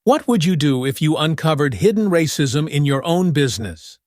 What would you do if you uncovered hidden racism in your own business?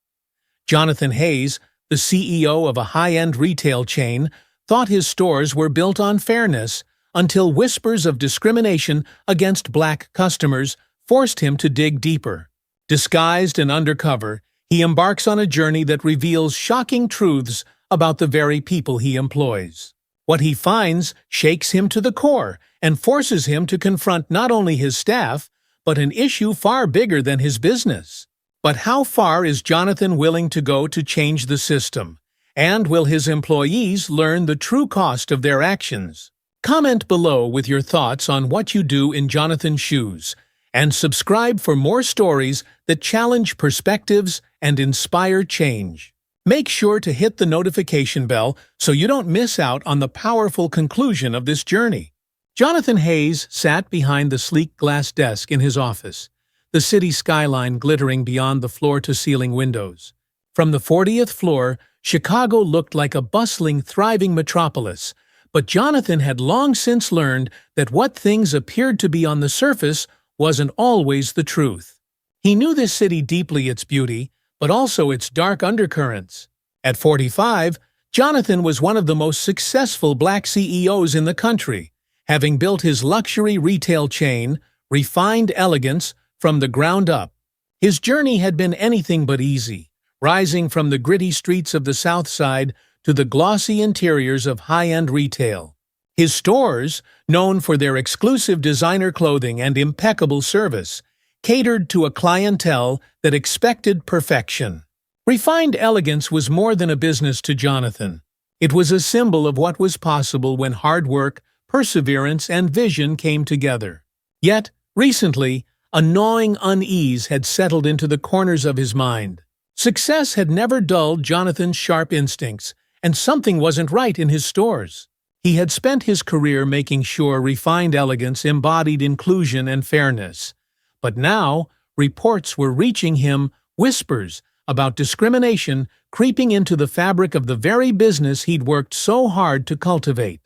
Jonathan Hayes, the CEO of a high-end retail chain, thought his stores were built on fairness until whispers of discrimination against black customers forced him to dig deeper. Disguised and undercover, he embarks on a journey that reveals shocking truths about the very people he employs. What he finds shakes him to the core and forces him to confront not only his staff, but an issue far bigger than his business. But how far is Jonathan willing to go to change the system? And will his employees learn the true cost of their actions? Comment below with your thoughts on what you do in Jonathan's shoes, and subscribe for more stories that challenge perspectives and inspire change. Make sure to hit the notification bell so you don't miss out on the powerful conclusion of this journey. Jonathan Hayes sat behind the sleek glass desk in his office, the city skyline glittering beyond the floor-to-ceiling windows. From the 40th floor, Chicago looked like a bustling, thriving metropolis, but Jonathan had long since learned that what things appeared to be on the surface wasn't always the truth. He knew this city deeply, its beauty, but also its dark undercurrents. At 45, Jonathan was one of the most successful black CEOs in the country, having built his luxury retail chain, Refined Elegance, from the ground up. His journey had been anything but easy, rising from the gritty streets of the South Side to the glossy interiors of high-end retail. His stores, known for their exclusive designer clothing and impeccable service, catered to a clientele that expected perfection. Refined Elegance was more than a business to Jonathan. It was a symbol of what was possible when hard work, perseverance, and vision came together. Yet, recently, a gnawing unease had settled into the corners of his mind. Success had never dulled Jonathan's sharp instincts, and something wasn't right in his stores. He had spent his career making sure Refined Elegance embodied inclusion and fairness. But now, reports were reaching him, whispers about discrimination creeping into the fabric of the very business he'd worked so hard to cultivate.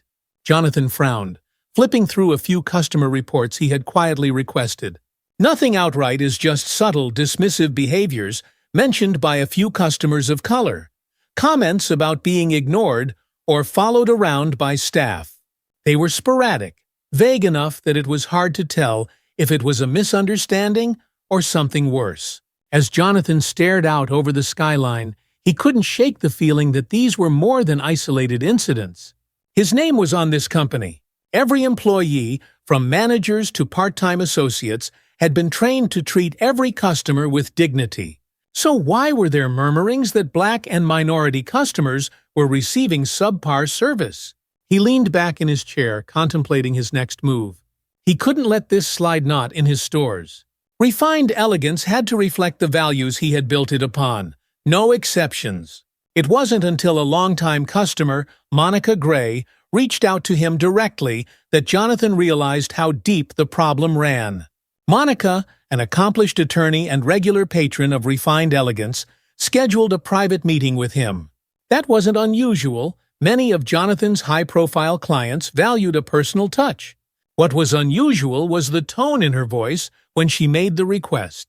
Jonathan frowned, flipping through a few customer reports he had quietly requested. Nothing outright is just subtle, dismissive behaviors mentioned by a few customers of color, comments about being ignored or followed around by staff. They were sporadic, vague enough that it was hard to tell if it was a misunderstanding or something worse. As Jonathan stared out over the skyline, he couldn't shake the feeling that these were more than isolated incidents. His name was on this company. Every employee, from managers to part-time associates, had been trained to treat every customer with dignity. So why were there murmurings that black and minority customers were receiving subpar service? He leaned back in his chair, contemplating his next move. He couldn't let this slide not in his stores. Refined Elegance had to reflect the values he had built it upon. No exceptions. It wasn't until a longtime customer, Monica Gray, reached out to him directly that Jonathan realized how deep the problem ran. Monica, an accomplished attorney and regular patron of Refined Elegance, scheduled a private meeting with him. That wasn't unusual. Many of Jonathan's high-profile clients valued a personal touch. What was unusual was the tone in her voice when she made the request.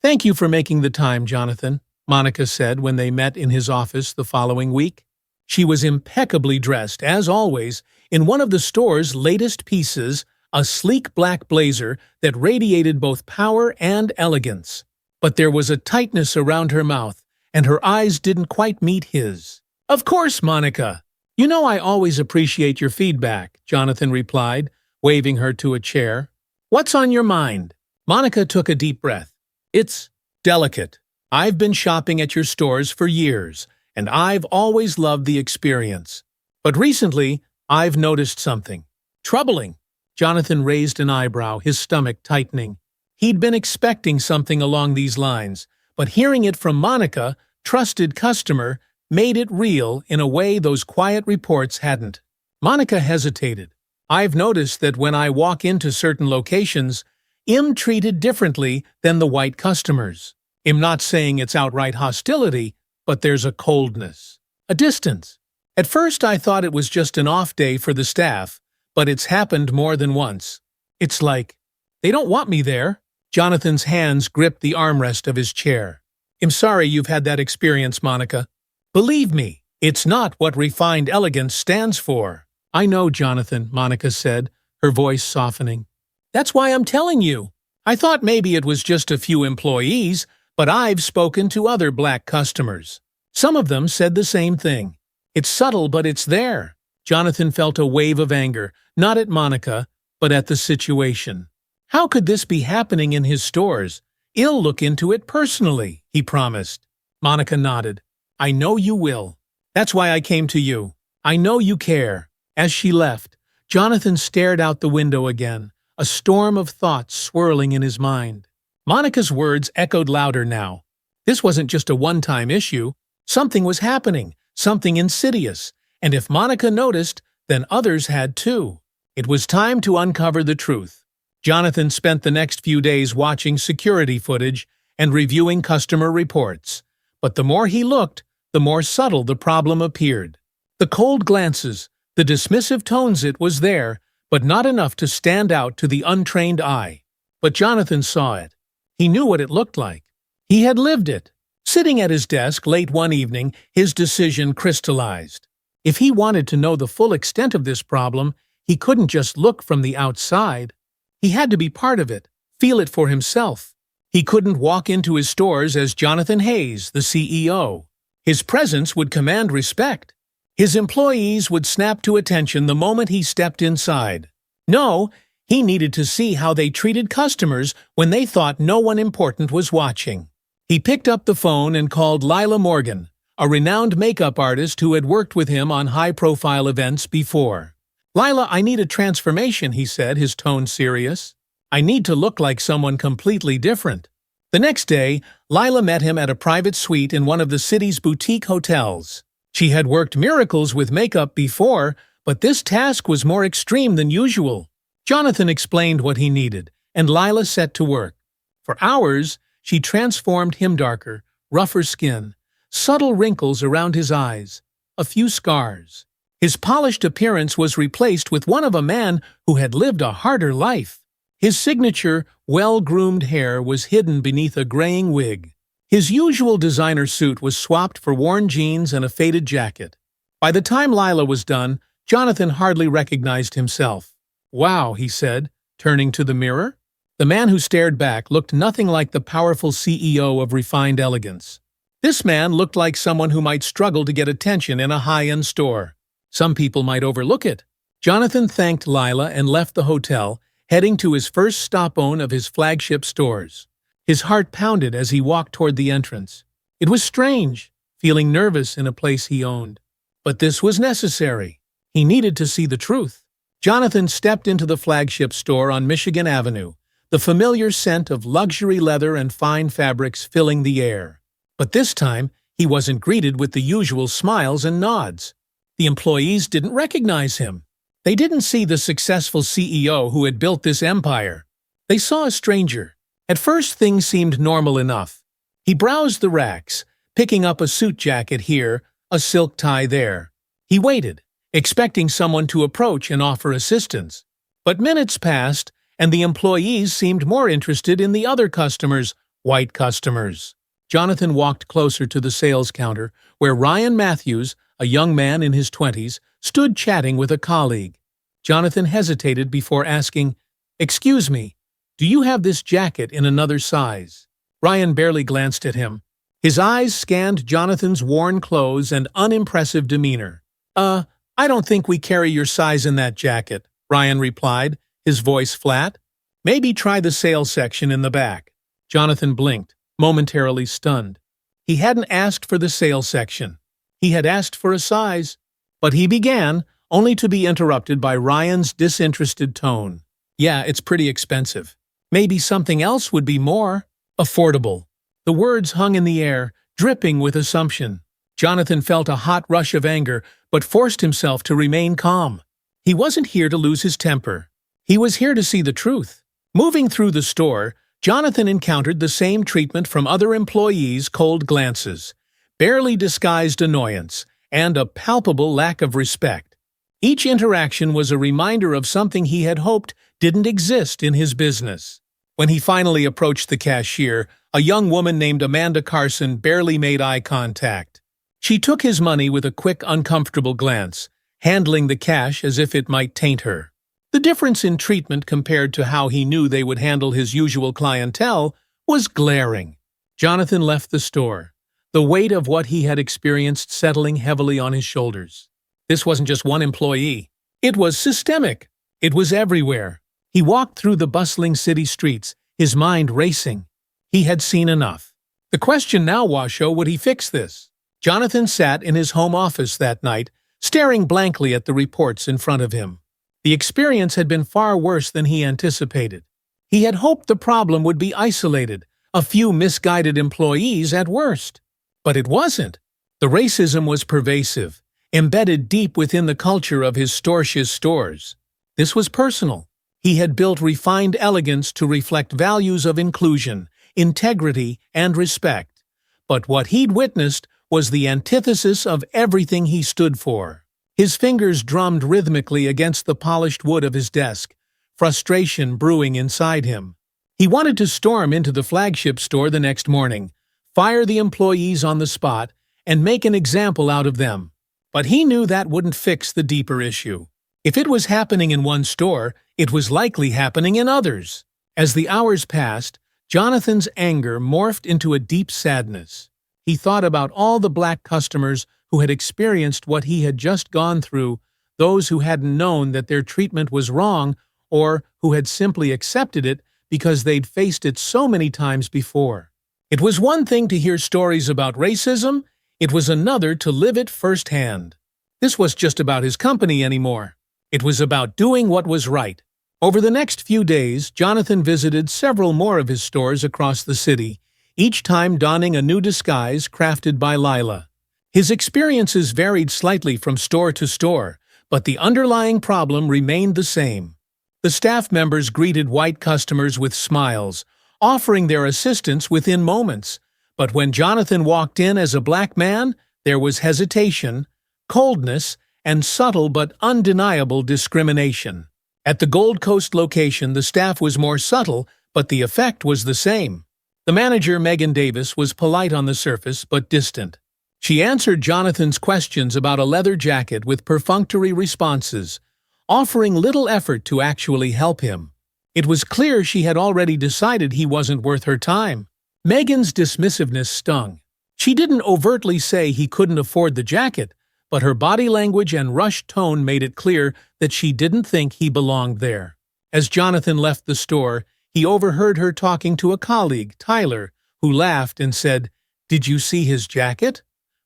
"Thank you for making the time, Jonathan," Monica said when they met in his office the following week. She was impeccably dressed, as always, in one of the store's latest pieces, a sleek black blazer that radiated both power and elegance. But there was a tightness around her mouth, and her eyes didn't quite meet his. "Of course, Monica. You know I always appreciate your feedback," Jonathan replied, waving her to a chair. "What's on your mind?" Monica took a deep breath. "It's delicate. I've been shopping at your stores for years, and I've always loved the experience. But recently, I've noticed something troubling." Jonathan raised an eyebrow, his stomach tightening. He'd been expecting something along these lines, but hearing it from Monica, trusted customer, made it real in a way those quiet reports hadn't. Monica hesitated. "I've noticed that when I walk into certain locations, I'm treated differently than the white customers. I'm not saying it's outright hostility, but there's a coldness, a distance. At first I thought it was just an off day for the staff, but it's happened more than once. It's like, they don't want me there. Jonathan's hands gripped the armrest of his chair. I'm sorry you've had that experience, Monica. Believe me, it's not what refined elegance stands for. I know, Jonathan, Monica said, her voice softening. That's why I'm telling you. I thought maybe it was just a few employees, but I've spoken to other black customers. Some of them said the same thing. It's subtle, but it's there. Jonathan felt a wave of anger, not at Monica, but at the situation. How could this be happening in his stores? I'll look into it personally, he promised. Monica nodded. I know you will. That's why I came to you. I know you care. As she left, Jonathan stared out the window again, a storm of thoughts swirling in his mind. Monica's words echoed louder now. This wasn't just a one-time issue. Something was happening, something insidious, and if Monica noticed, then others had too. It was time to uncover the truth. Jonathan spent the next few days watching security footage and reviewing customer reports. But the more he looked, the more subtle the problem appeared. The cold glances, the dismissive tones, it was there, but not enough to stand out to the untrained eye. But Jonathan saw it. He knew what it looked like. He had lived it. Sitting at his desk late one evening, his decision crystallized. If he wanted to know the full extent of this problem, he couldn't just look from the outside. He had to be part of it, feel it for himself. He couldn't walk into his stores as Jonathan Hayes, the CEO. His presence would command respect. His employees would snap to attention the moment he stepped inside. No, he needed to see how they treated customers when they thought no one important was watching. He picked up the phone and called Lila Morgan, a renowned makeup artist who had worked with him on high-profile events before. Lila, I need a transformation, he said, his tone serious. I need to look like someone completely different. The next day, Lila met him at a private suite in one of the city's boutique hotels. She had worked miracles with makeup before, but this task was more extreme than usual. Jonathan explained what he needed, and Lila set to work. For hours, she transformed him. Darker, rougher skin, subtle wrinkles around his eyes, a few scars. His polished appearance was replaced with one of a man who had lived a harder life. His signature, well-groomed hair was hidden beneath a graying wig. His usual designer suit was swapped for worn jeans and a faded jacket. By the time Lila was done, Jonathan hardly recognized himself. Wow, he said, turning to the mirror. The man who stared back looked nothing like the powerful CEO of refined elegance. This man looked like someone who might struggle to get attention in a high-end store. Some people might overlook it. Jonathan thanked Lila and left the hotel, heading to his first stop-on of his flagship stores. His heart pounded as he walked toward the entrance. It was strange, feeling nervous in a place he owned. But this was necessary. He needed to see the truth. Jonathan stepped into the flagship store on Michigan Avenue, the familiar scent of luxury leather and fine fabrics filling the air. But this time, he wasn't greeted with the usual smiles and nods. The employees didn't recognize him. They didn't see the successful CEO who had built this empire. They saw a stranger. At first, things seemed normal enough. He browsed the racks, picking up a suit jacket here, a silk tie there. He waited, expecting someone to approach and offer assistance. But minutes passed, and the employees seemed more interested in the other customers, white customers. Jonathan walked closer to the sales counter, where Ryan Matthews, a young man in his 20s, stood chatting with a colleague. Jonathan hesitated before asking, "Excuse me, do you have this jacket in another size?" Ryan barely glanced at him. His eyes scanned Jonathan's worn clothes and unimpressive demeanor. I don't think we carry your size in that jacket," Ryan replied, his voice flat. "Maybe try the sales section in the back." Jonathan blinked, momentarily stunned. He hadn't asked for the sales section. He had asked for a size. But he began, only to be interrupted by Ryan's disinterested tone. "Yeah, it's pretty expensive. Maybe something else would be more affordable." The words hung in the air, dripping with assumption. Jonathan felt a hot rush of anger, but forced himself to remain calm. He wasn't here to lose his temper. He was here to see the truth. Moving through the store, Jonathan encountered the same treatment from other employees: cold glances, barely disguised annoyance, and a palpable lack of respect. Each interaction was a reminder of something he had hoped didn't exist in his business. When he finally approached the cashier, a young woman named Amanda Carson barely made eye contact. She took his money with a quick, uncomfortable glance, handling the cash as if it might taint her. The difference in treatment compared to how he knew they would handle his usual clientele was glaring. Jonathan left the store, the weight of what he had experienced settling heavily on his shoulders. This wasn't just one employee. It was systemic. It was everywhere. He walked through the bustling city streets, his mind racing. He had seen enough. The question now was, would he fix this? Jonathan sat in his home office that night, staring blankly at the reports in front of him. The experience had been far worse than he anticipated. He had hoped the problem would be isolated, a few misguided employees at worst. But it wasn't. The racism was pervasive, embedded deep within the culture of his stores. This was personal. He had built refined elegance to reflect values of inclusion, integrity, and respect. But what he'd witnessed was the antithesis of everything he stood for. His fingers drummed rhythmically against the polished wood of his desk, frustration brewing inside him. He wanted to storm into the flagship store the next morning, fire the employees on the spot, and make an example out of them. But he knew that wouldn't fix the deeper issue. If it was happening in one store, it was likely happening in others. As the hours passed, Jonathan's anger morphed into a deep sadness. He thought about all the black customers who had experienced what he had just gone through, those who hadn't known that their treatment was wrong or who had simply accepted it because they'd faced it so many times before. It was one thing to hear stories about racism, it was another to live it firsthand. This was just about his company anymore. It was about doing what was right. Over the next few days, Jonathan visited several more of his stores across the city, each time donning a new disguise crafted by Lila. His experiences varied slightly from store to store, but the underlying problem remained the same. The staff members greeted white customers with smiles, offering their assistance within moments. But when Jonathan walked in as a black man, there was hesitation, coldness, and subtle but undeniable discrimination. At the Gold Coast location, the staff was more subtle, but the effect was the same. The manager, Megan Davis, was polite on the surface but distant. She answered Jonathan's questions about a leather jacket with perfunctory responses, offering little effort to actually help him. It was clear she had already decided he wasn't worth her time. Megan's dismissiveness stung. She didn't overtly say he couldn't afford the jacket, but her body language and rushed tone made it clear that she didn't think he belonged there. As Jonathan left the store, he overheard her talking to a colleague, Tyler, who laughed and said, "Did you see his jacket?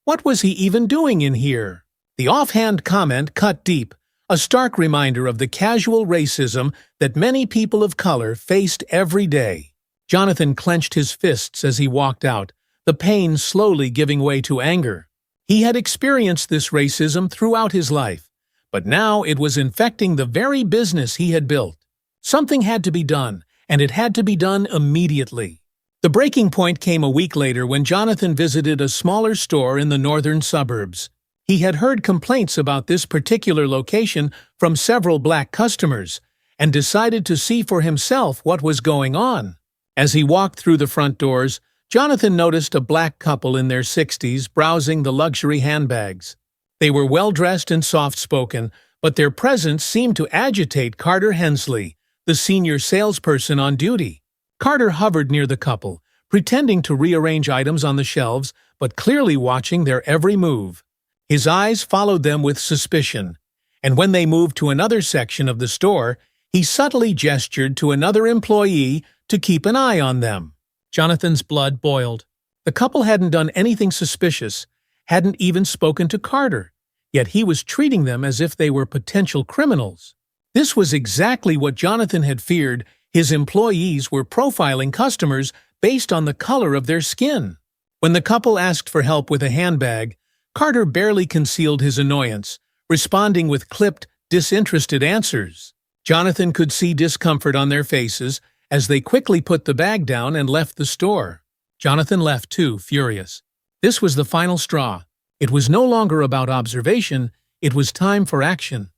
What was he even doing in here?" The offhand comment cut deep, a stark reminder of the casual racism that many people of color faced every day. Jonathan clenched his fists as he walked out, the pain slowly giving way to anger. He had experienced this racism throughout his life, but now it was infecting the very business he had built. Something had to be done, and it had to be done immediately. The breaking point came a week later when Jonathan visited a smaller store in the northern suburbs. He had heard complaints about this particular location from several black customers and decided to see for himself what was going on. As he walked through the front doors, Jonathan noticed a black couple in their 60s browsing the luxury handbags. They were well-dressed and soft-spoken, but their presence seemed to agitate Carter Hensley, the senior salesperson on duty. Carter hovered near the couple, pretending to rearrange items on the shelves, but clearly watching their every move. His eyes followed them with suspicion, and when they moved to another section of the store, he subtly gestured to another employee to keep an eye on them. Jonathan's blood boiled. The couple hadn't done anything suspicious, hadn't even spoken to Carter, yet he was treating them as if they were potential criminals. This was exactly what Jonathan had feared. His employees were profiling customers based on the color of their skin. When the couple asked for help with a handbag, Carter barely concealed his annoyance, responding with clipped, disinterested answers. Jonathan could see discomfort on their faces as they quickly put the bag down and left the store. Jonathan left too, furious. This was the final straw. It was no longer about observation, it was time for action.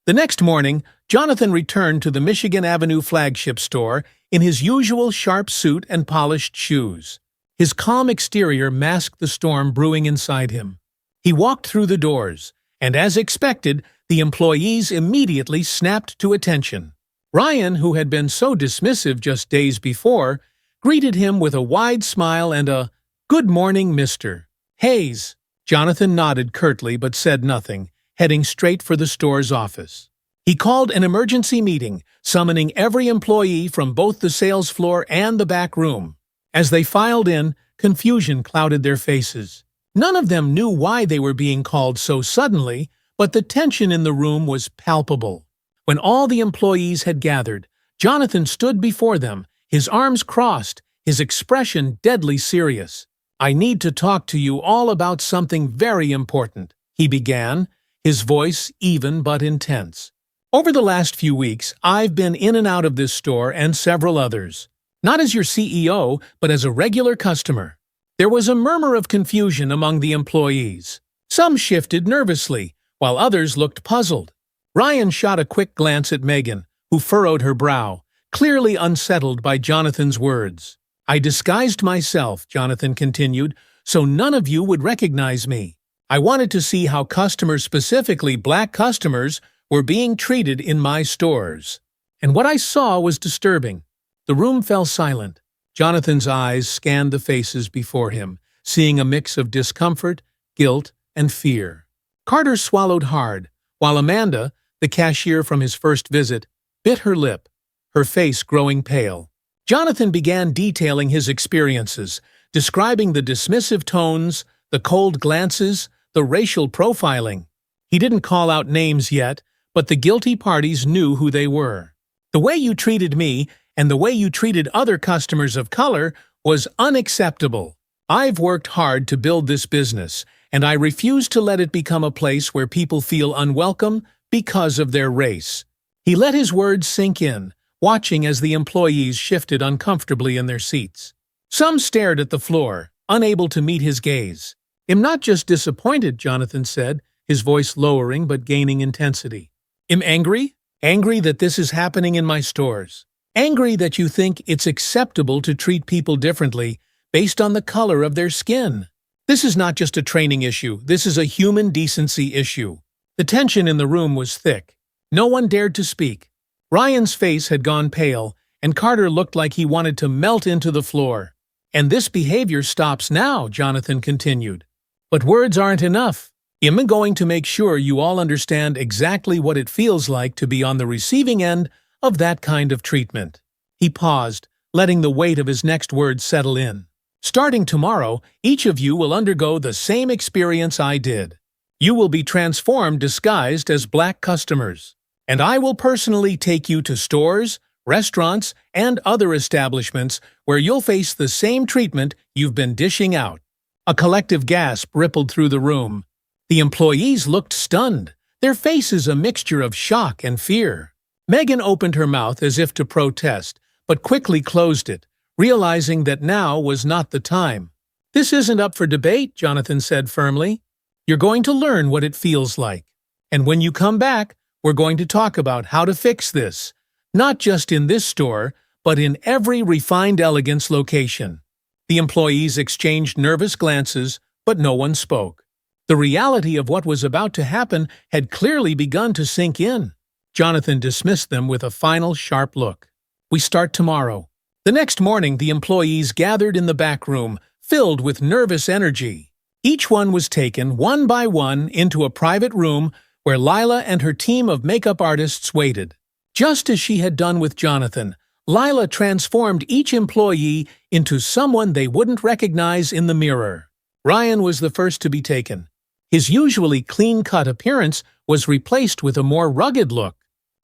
The next morning, Jonathan returned to the Michigan Avenue flagship store in his usual sharp suit and polished shoes. His calm exterior masked the storm brewing inside him. He walked through the doors, and as expected, the employees immediately snapped to attention. Ryan, who had been so dismissive just days before, greeted him with a wide smile and a "Good morning, Mr. Hayes." Jonathan nodded curtly but said nothing, heading straight for the store's office. He called an emergency meeting, summoning every employee from both the sales floor and the back room. As they filed in, confusion clouded their faces. None of them knew why they were being called so suddenly, but the tension in the room was palpable. When all the employees had gathered, Jonathan stood before them, his arms crossed, his expression deadly serious. "I need to talk to you all about something very important," he began, his voice even but intense. "Over the last few weeks, I've been in and out of this store and several others. Not as your CEO, but as a regular customer." There was a murmur of confusion among the employees. Some shifted nervously, while others looked puzzled. Ryan shot a quick glance at Megan, who furrowed her brow, clearly unsettled by Jonathan's words. "I disguised myself," Jonathan continued, "so none of you would recognize me. I wanted to see how customers, specifically black customers, were being treated in my stores. And what I saw was disturbing." The room fell silent. Jonathan's eyes scanned the faces before him, seeing a mix of discomfort, guilt, and fear. Carter swallowed hard, while Amanda, the cashier from his first visit, bit her lip, her face growing pale. Jonathan began detailing his experiences, describing the dismissive tones, the cold glances, the racial profiling. He didn't call out names yet, but the guilty parties knew who they were. "The way you treated me and the way you treated other customers of color was unacceptable. I've worked hard to build this business, and I refuse to let it become a place where people feel unwelcome because of their race." He let his words sink in, watching as the employees shifted uncomfortably in their seats. Some stared at the floor, unable to meet his gaze. "I'm not just disappointed," Jonathan said, his voice lowering but gaining intensity. "I'm angry. Angry that this is happening in my stores. Angry that you think it's acceptable to treat people differently based on the color of their skin. This is not just a training issue, this is a human decency issue." The tension in the room was thick. No one dared to speak. Ryan's face had gone pale, and Carter looked like he wanted to melt into the floor. "And this behavior stops now," Jonathan continued. "But words aren't enough. I'm going to make sure you all understand exactly what it feels like to be on the receiving end of that kind of treatment." He paused, letting the weight of his next words settle in. "Starting tomorrow, each of you will undergo the same experience I did. You will be transformed disguised as black customers. And I will personally take you to stores, restaurants, and other establishments where you'll face the same treatment you've been dishing out." A collective gasp rippled through the room. The employees looked stunned, their faces a mixture of shock and fear. Megan opened her mouth as if to protest, but quickly closed it, realizing that now was not the time. "This isn't up for debate," Jonathan said firmly. "You're going to learn what it feels like. And when you come back, we're going to talk about how to fix this, not just in this store, but in every Refined Elegance location." The employees exchanged nervous glances, but no one spoke. The reality of what was about to happen had clearly begun to sink in. Jonathan dismissed them with a final sharp look. "We start tomorrow." The next morning, the employees gathered in the back room, filled with nervous energy. Each one was taken, one by one, into a private room where Lila and her team of makeup artists waited. Just as she had done with Jonathan, Lila transformed each employee into someone they wouldn't recognize in the mirror. Ryan was the first to be taken. His usually clean-cut appearance was replaced with a more rugged look.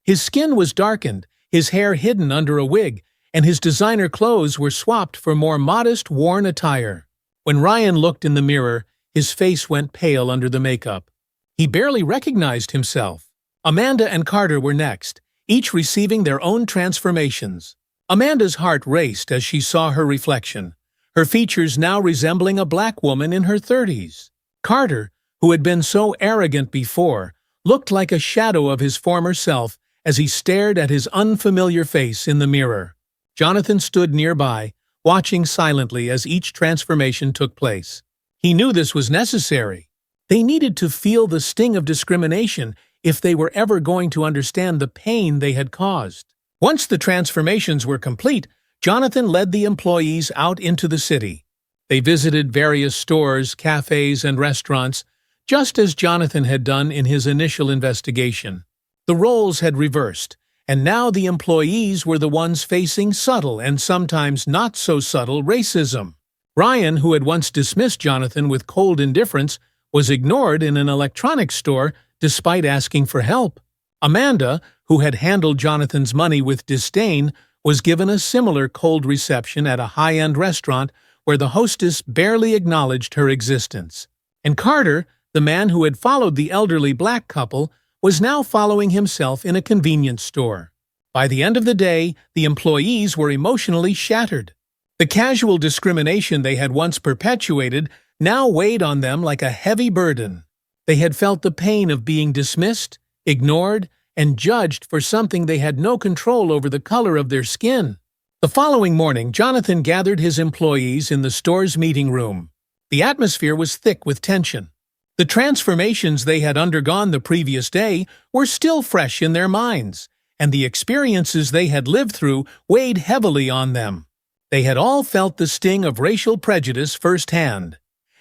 His skin was darkened, his hair hidden under a wig, and his designer clothes were swapped for more modest, worn attire. When Ryan looked in the mirror, his face went pale under the makeup. He barely recognized himself. Amanda and Carter were next, each receiving their own transformations. Amanda's heart raced as she saw her reflection, her features now resembling a black woman in her 30s. Carter, who had been so arrogant before, looked like a shadow of his former self as he stared at his unfamiliar face in the mirror. Jonathan stood nearby, watching silently as each transformation took place. He knew this was necessary. They needed to feel the sting of discrimination if they were ever going to understand the pain they had caused. Once the transformations were complete, Jonathan led the employees out into the city. They visited various stores, cafes, and restaurants, just as Jonathan had done in his initial investigation. The roles had reversed, and now the employees were the ones facing subtle and sometimes not so subtle racism. Ryan, who had once dismissed Jonathan with cold indifference, was ignored in an electronics store despite asking for help. Amanda, who had handled Jonathan's money with disdain, was given a similar cold reception at a high-end restaurant where the hostess barely acknowledged her existence. And Carter, the man who had followed the elderly black couple, was now following himself in a convenience store. By the end of the day, the employees were emotionally shattered. The casual discrimination they had once perpetuated now weighed on them like a heavy burden. They had felt the pain of being dismissed, ignored, and judged for something they had no control over: the color of their skin. The following morning, Jonathan gathered his employees in the store's meeting room. The atmosphere was thick with tension. The transformations they had undergone the previous day were still fresh in their minds, and the experiences they had lived through weighed heavily on them. They had all felt the sting of racial prejudice firsthand,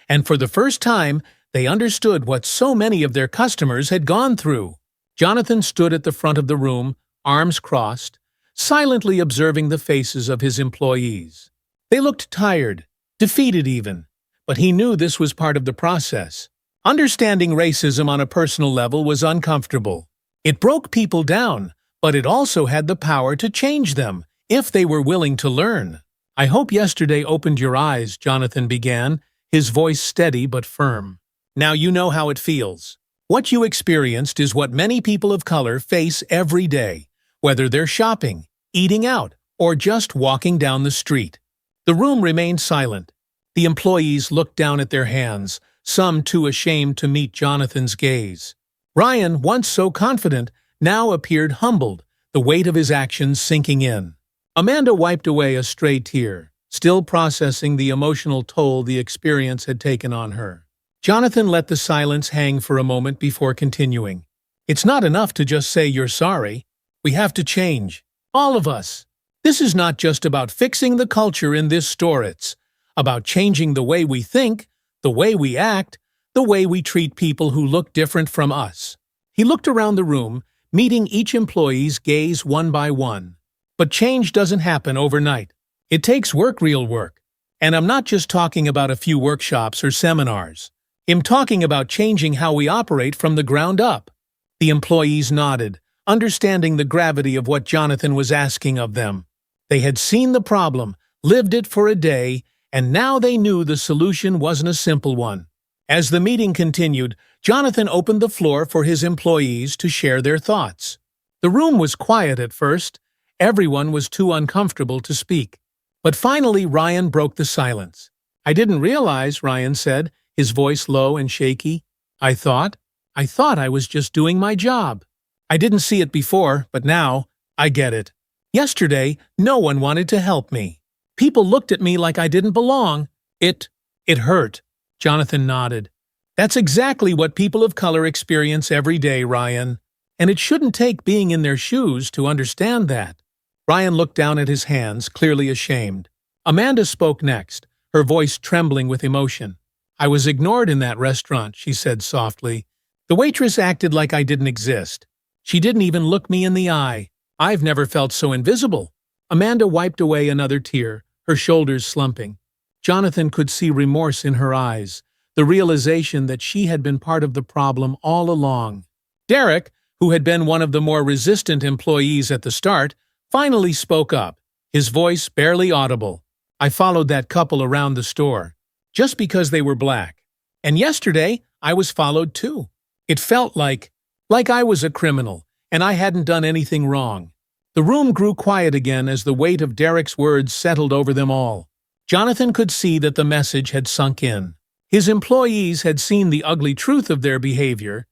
and for the first time, they understood what so many of their customers had gone through. Jonathan stood at the front of the room, arms crossed, silently observing the faces of his employees. They looked tired, defeated even, but he knew this was part of the process. Understanding racism on a personal level was uncomfortable. It broke people down, but it also had the power to change them, if they were willing to learn. "I hope yesterday opened your eyes," Jonathan began, his voice steady but firm. "Now you know how it feels. What you experienced is what many people of color face every day, whether they're shopping, eating out, or just walking down the street." The room remained silent. The employees looked down at their hands, some too ashamed to meet Jonathan's gaze. Ryan, once so confident, now appeared humbled, the weight of his actions sinking in. Amanda wiped away a stray tear, still processing the emotional toll the experience had taken on her. Jonathan let the silence hang for a moment before continuing. "It's not enough to just say you're sorry. We have to change. All of us. This is not just about fixing the culture in this store. It's about changing the way we think, the way we act, the way we treat people who look different from us." He looked around the room, meeting each employee's gaze one by one. But change doesn't happen overnight. It takes work, real work. And I'm not just talking about a few workshops or seminars. I'm talking about changing how we operate from the ground up. The employees nodded, understanding the gravity of what Jonathan was asking of them. They had seen the problem, lived it for a day, and now they knew the solution wasn't a simple one. As the meeting continued, Jonathan opened the floor for his employees to share their thoughts. The room was quiet at first. Everyone was too uncomfortable to speak. But finally, Ryan broke the silence. "I didn't realize," Ryan said, his voice low and shaky. I thought I was just doing my job. I didn't see it before, but now I get it. Yesterday, no one wanted to help me. People looked at me like I didn't belong. It hurt." Jonathan nodded. "That's exactly what people of color experience every day, Ryan. And it shouldn't take being in their shoes to understand that." Ryan looked down at his hands, clearly ashamed. Amanda spoke next, her voice trembling with emotion. "I was ignored in that restaurant," she said softly. "The waitress acted like I didn't exist. She didn't even look me in the eye. I've never felt so invisible." Amanda wiped away another tear, her shoulders slumping. Jonathan could see remorse in her eyes, the realization that she had been part of the problem all along. Derek, who had been one of the more resistant employees at the start, finally spoke up, his voice barely audible. "I followed that couple around the store, just because they were black. And yesterday, I was followed too. It felt like I was a criminal, and I hadn't done anything wrong." The room grew quiet again as the weight of Derek's words settled over them all. Jonathan could see that the message had sunk in. His employees had seen the ugly truth of their behavior,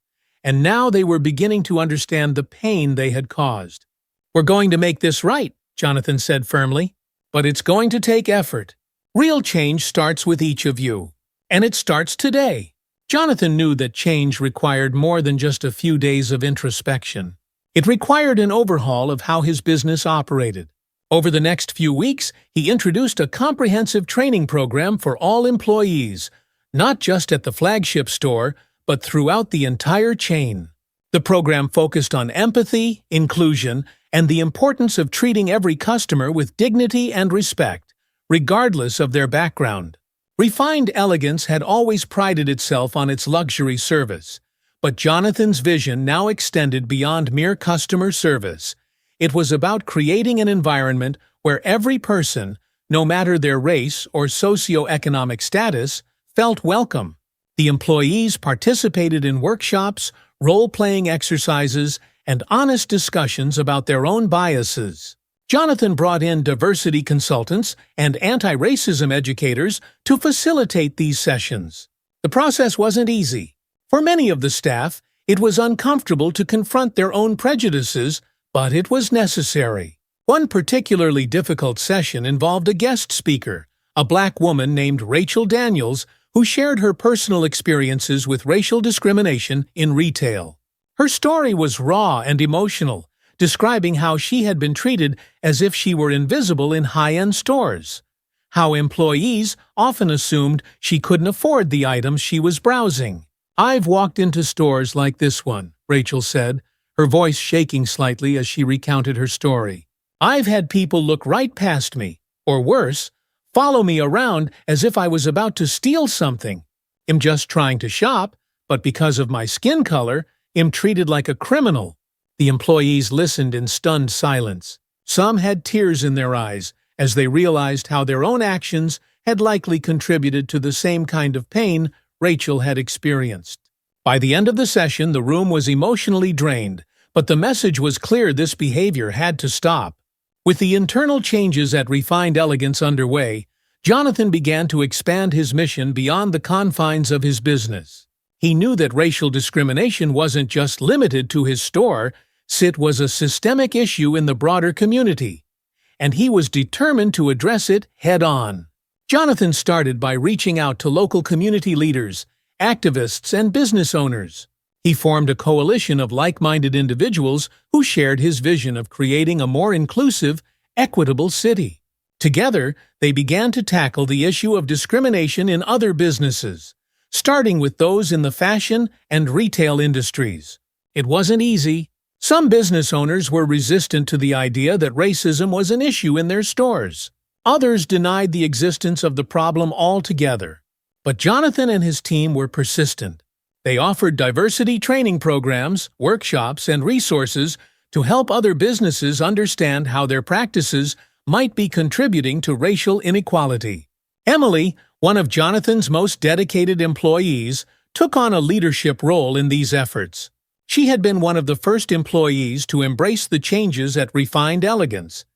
and now they were beginning to understand the pain they had caused. "We're going to make this right," Jonathan said firmly. "But it's going to take effort. Real change starts with each of you. And it starts today." Jonathan knew that change required more than just a few days of introspection. It required an overhaul of how his business operated. Over the next few weeks, he introduced a comprehensive training program for all employees, not just at the flagship store, but throughout the entire chain. The program focused on empathy, inclusion, and the importance of treating every customer with dignity and respect, regardless of their background. Refined Elegance had always prided itself on its luxury service, but Jonathan's vision now extended beyond mere customer service. It was about creating an environment where every person, no matter their race or socioeconomic status, felt welcome. The employees participated in workshops, role-playing exercises, and honest discussions about their own biases. Jonathan brought in diversity consultants and anti-racism educators to facilitate these sessions. The process wasn't easy. For many of the staff, it was uncomfortable to confront their own prejudices, but it was necessary. One particularly difficult session involved a guest speaker, a Black woman named Rachel Daniels, who shared her personal experiences with racial discrimination in retail. Her story was raw and emotional, describing how she had been treated as if she were invisible in high-end stores, how employees often assumed she couldn't afford the items she was browsing. "I've walked into stores like this one," Rachel said, her voice shaking slightly as she recounted her story. "I've had people look right past me, or worse, follow me around as if I was about to steal something. I'm just trying to shop, but because of my skin color, I'm treated like a criminal." The employees listened in stunned silence. Some had tears in their eyes as they realized how their own actions had likely contributed to the same kind of pain Rachel had experienced. By the end of the session, the room was emotionally drained, but the message was clear: this behavior had to stop. With the internal changes at Refined Elegance underway, Jonathan began to expand his mission beyond the confines of his business. He knew that racial discrimination wasn't just limited to his store, it was a systemic issue in the broader community, and he was determined to address it head-on. Jonathan started by reaching out to local community leaders, activists, and business owners. He formed a coalition of like-minded individuals who shared his vision of creating a more inclusive, equitable city. Together, they began to tackle the issue of discrimination in other businesses, starting with those in the fashion and retail industries. It wasn't easy. Some business owners were resistant to the idea that racism was an issue in their stores. Others denied the existence of the problem altogether. But Jonathan and his team were persistent. They offered diversity training programs, workshops, and resources to help other businesses understand how their practices might be contributing to racial inequality. Emily, one of Jonathan's most dedicated employees, took on a leadership role in these efforts. She had been one of the first employees to embrace the changes at Refined Elegance,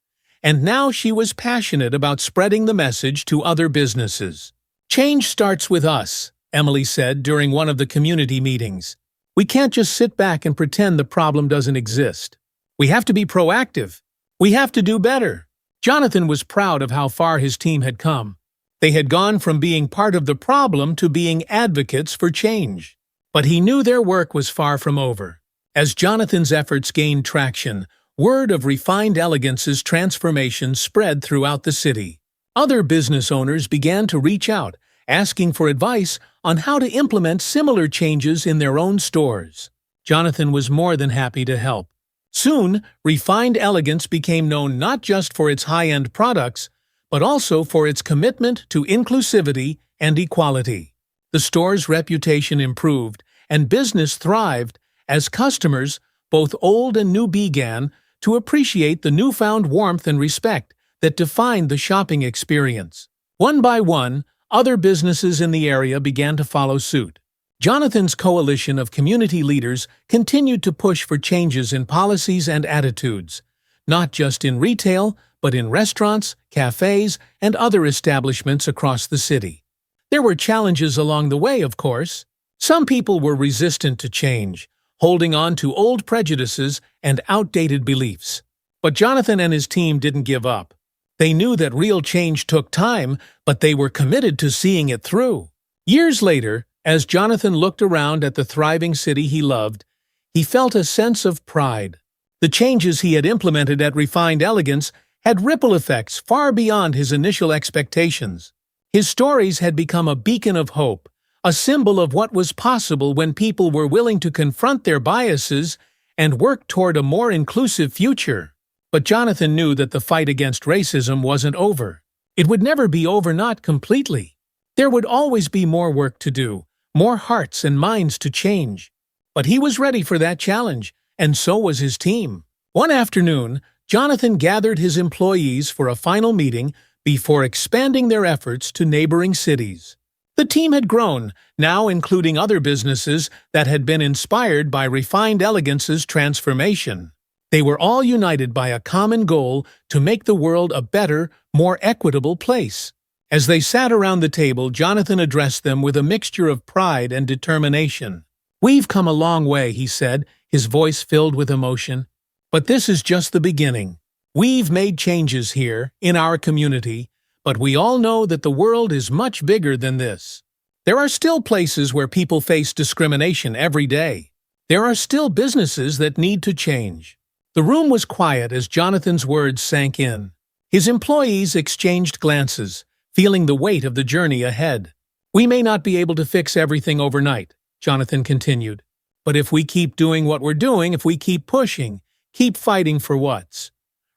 and now she was passionate about spreading the message to other businesses. "Change starts with us," Emily said during one of the community meetings. "We can't just sit back and pretend the problem doesn't exist. We have to be proactive. We have to do better." Jonathan was proud of how far his team had come. They had gone from being part of the problem to being advocates for change. But he knew their work was far from over. As Jonathan's efforts gained traction, word of Refined Elegance's transformation spread throughout the city. Other business owners began to reach out, asking for advice on how to implement similar changes in their own stores. Jonathan was more than happy to help. Soon, Refined Elegance became known not just for its high-end products, but also for its commitment to inclusivity and equality. The store's reputation improved, and business thrived as customers, both old and new, began to appreciate the newfound warmth and respect that defined the shopping experience. One by one, other businesses in the area began to follow suit. Jonathan's coalition of community leaders continued to push for changes in policies and attitudes, not just in retail, but in restaurants, cafes, and other establishments across the city. There were challenges along the way, of course. Some people were resistant to change, holding on to old prejudices and outdated beliefs. But Jonathan and his team didn't give up. They knew that real change took time, but they were committed to seeing it through. Years later, as Jonathan looked around at the thriving city he loved, he felt a sense of pride. The changes he had implemented at Refined Elegance had ripple effects far beyond his initial expectations. His stories had become a beacon of hope, a symbol of what was possible when people were willing to confront their biases and work toward a more inclusive future. But Jonathan knew that the fight against racism wasn't over. It would never be over, not completely. There would always be more work to do, more hearts and minds to change. But he was ready for that challenge, and so was his team. One afternoon, Jonathan gathered his employees for a final meeting before expanding their efforts to neighboring cities. The team had grown, now including other businesses that had been inspired by Refined Elegance's transformation. They were all united by a common goal to make the world a better, more equitable place. As they sat around the table, Jonathan addressed them with a mixture of pride and determination. "We've come a long way," he said, his voice filled with emotion. "But this is just the beginning. We've made changes here, in our community, but we all know that the world is much bigger than this. There are still places where people face discrimination every day. There are still businesses that need to change." The room was quiet as Jonathan's words sank in. His employees exchanged glances, feeling the weight of the journey ahead. "We may not be able to fix everything overnight," Jonathan continued. "But if we keep doing what we're doing, if we keep pushing, keep fighting for what's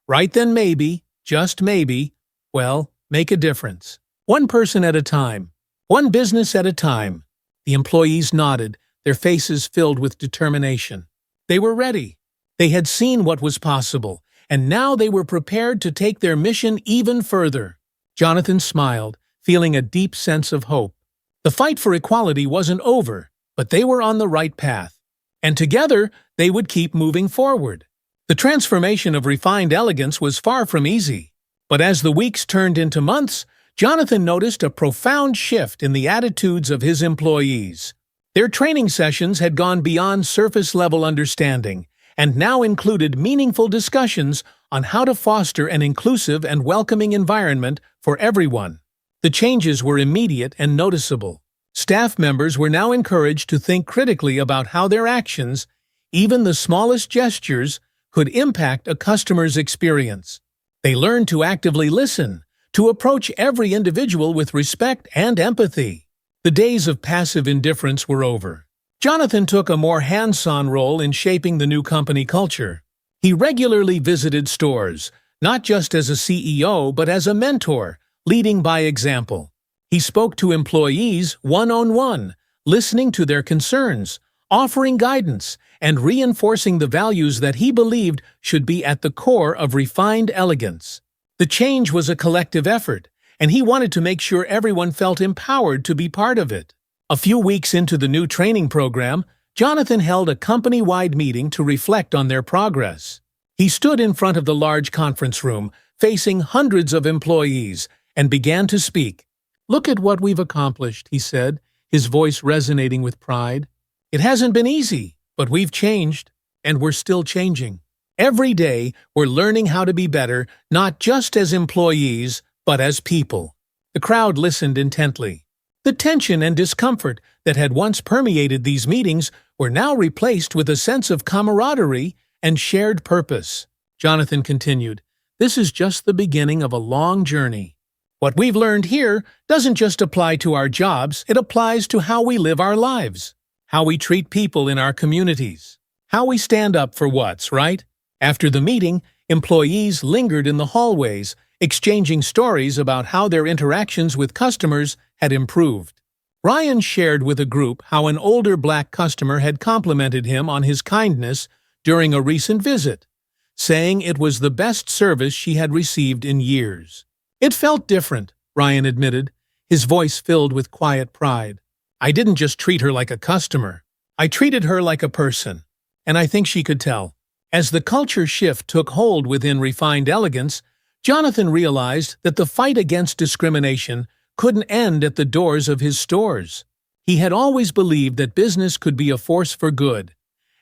right, then maybe, just maybe, well, make a difference. One person at a time, one business at a time." The employees nodded, their faces filled with determination. They were ready. They had seen what was possible, and now they were prepared to take their mission even further. Jonathan smiled, feeling a deep sense of hope. The fight for equality wasn't over, but they were on the right path. And together, they would keep moving forward. The transformation of Refined Elegance was far from easy. But as the weeks turned into months, Jonathan noticed a profound shift in the attitudes of his employees. Their training sessions had gone beyond surface-level understanding, and now included meaningful discussions on how to foster an inclusive and welcoming environment for everyone. The changes were immediate and noticeable. Staff members were now encouraged to think critically about how their actions, even the smallest gestures, could impact a customer's experience. They learned to actively listen, to approach every individual with respect and empathy. The days of passive indifference were over. Jonathan took a more hands-on role in shaping the new company culture. He regularly visited stores, not just as a CEO but as a mentor, leading by example. He spoke to employees one-on-one, listening to their concerns, offering guidance, and reinforcing the values that he believed should be at the core of Refined Elegance. The change was a collective effort, and he wanted to make sure everyone felt empowered to be part of it. A few weeks into the new training program, Jonathan held a company-wide meeting to reflect on their progress. He stood in front of the large conference room, facing hundreds of employees, and began to speak. "Look at what we've accomplished," he said, his voice resonating with pride. "It hasn't been easy, but we've changed, and we're still changing. Every day, we're learning how to be better, not just as employees, but as people." The crowd listened intently. The tension and discomfort that had once permeated these meetings were now replaced with a sense of camaraderie and shared purpose. Jonathan continued, "This is just the beginning of a long journey. What we've learned here doesn't just apply to our jobs, it applies to how we live our lives, how we treat people in our communities, how we stand up for what's right." After the meeting, employees lingered in the hallways, exchanging stories about how their interactions with customers had improved. Ryan shared with a group how an older black customer had complimented him on his kindness during a recent visit, saying it was the best service she had received in years. "It felt different," Ryan admitted, his voice filled with quiet pride. "I didn't just treat her like a customer. I treated her like a person, and I think she could tell." As the culture shift took hold within Refined Elegance, Jonathan realized that the fight against discrimination couldn't end at the doors of his stores. He had always believed that business could be a force for good,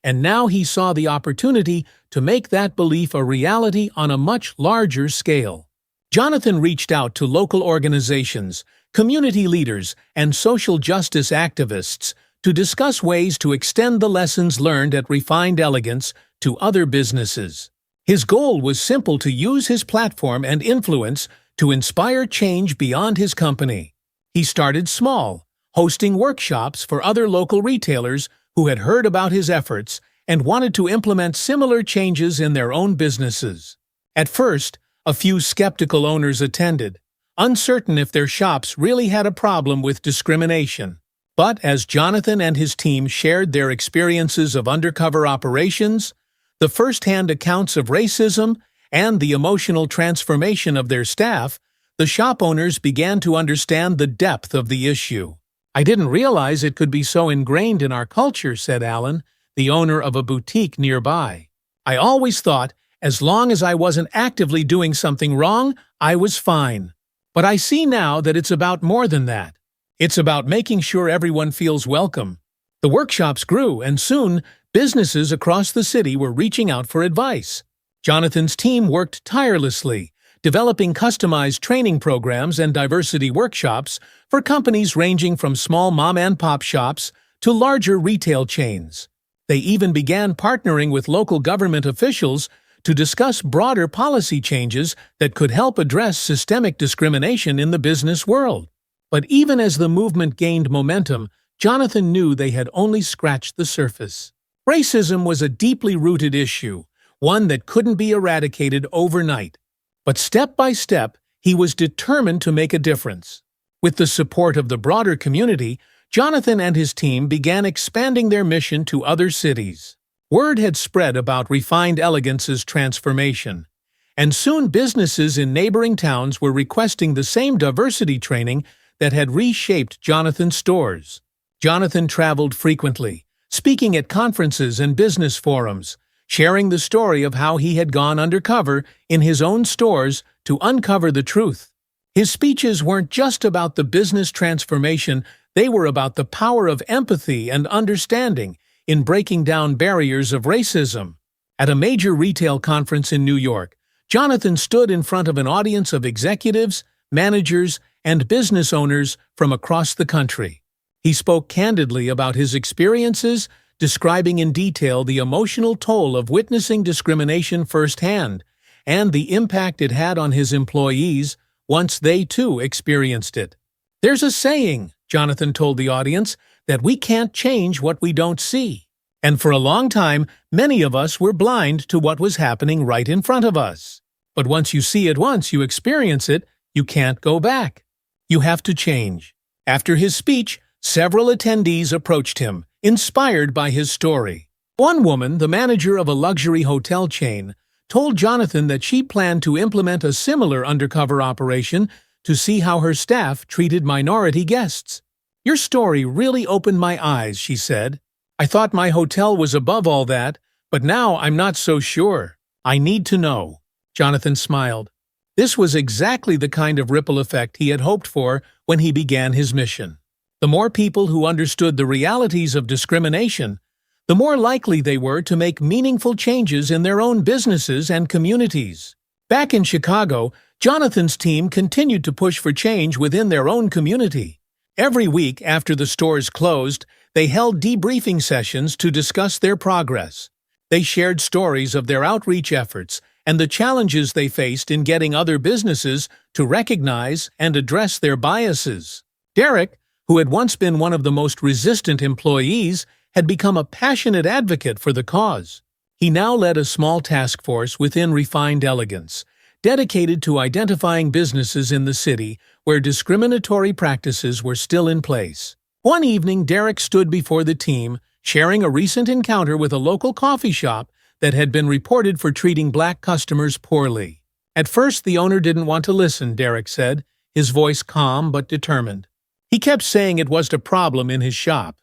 and now he saw the opportunity to make that belief a reality on a much larger scale. Jonathan reached out to local organizations, community leaders, and social justice activists to discuss ways to extend the lessons learned at Refined Elegance to other businesses. His goal was simple: to use his platform and influence to inspire change beyond his company. He started small, hosting workshops for other local retailers who had heard about his efforts and wanted to implement similar changes in their own businesses. At first, a few skeptical owners attended, uncertain if their shops really had a problem with discrimination. But as Jonathan and his team shared their experiences of undercover operations, the first-hand accounts of racism, and the emotional transformation of their staff, the shop owners began to understand the depth of the issue. "I didn't realize it could be so ingrained in our culture," said Alan, the owner of a boutique nearby. "I always thought, as long as I wasn't actively doing something wrong, I was fine. But I see now that it's about more than that. It's about making sure everyone feels welcome." The workshops grew, and soon, businesses across the city were reaching out for advice. Jonathan's team worked tirelessly, developing customized training programs and diversity workshops for companies ranging from small mom-and-pop shops to larger retail chains. They even began partnering with local government officials to discuss broader policy changes that could help address systemic discrimination in the business world. But even as the movement gained momentum, Jonathan knew they had only scratched the surface. Racism was a deeply rooted issue, one that couldn't be eradicated overnight. But step by step, he was determined to make a difference. With the support of the broader community, Jonathan and his team began expanding their mission to other cities. Word had spread about Refined Elegance's transformation, and soon businesses in neighboring towns were requesting the same diversity training that had reshaped Jonathan's stores. Jonathan traveled frequently, speaking at conferences and business forums, sharing the story of how he had gone undercover in his own stores to uncover the truth. His speeches weren't just about the business transformation, they were about the power of empathy and understanding in breaking down barriers of racism. At a major retail conference in New York, Jonathan stood in front of an audience of executives, managers, and business owners from across the country. He spoke candidly about his experiences, describing in detail the emotional toll of witnessing discrimination firsthand and the impact it had on his employees once they too experienced it. "There's a saying," Jonathan told the audience, "that we can't change what we don't see." And for a long time, many of us were blind to what was happening right in front of us. But once you see it, once you experience it, you can't go back. You have to change. After his speech, several attendees approached him, inspired by his story. One woman, the manager of a luxury hotel chain, told Jonathan that she planned to implement a similar undercover operation to see how her staff treated minority guests. "Your story really opened my eyes," she said. "I thought my hotel was above all that, but now I'm not so sure. I need to know." Jonathan smiled. This was exactly the kind of ripple effect he had hoped for when he began his mission. The more people who understood the realities of discrimination, the more likely they were to make meaningful changes in their own businesses and communities. Back in Chicago, Jonathan's team continued to push for change within their own community. Every week after the stores closed, they held debriefing sessions to discuss their progress. They shared stories of their outreach efforts and the challenges they faced in getting other businesses to recognize and address their biases. Derek, who had once been one of the most resistant employees, had become a passionate advocate for the cause. He now led a small task force within Refined Elegance, dedicated to identifying businesses in the city where discriminatory practices were still in place. One evening, Derek stood before the team, sharing a recent encounter with a local coffee shop that had been reported for treating black customers poorly. At first, the owner didn't want to listen, Derek said, his voice calm but determined. He kept saying it was a problem in his shop.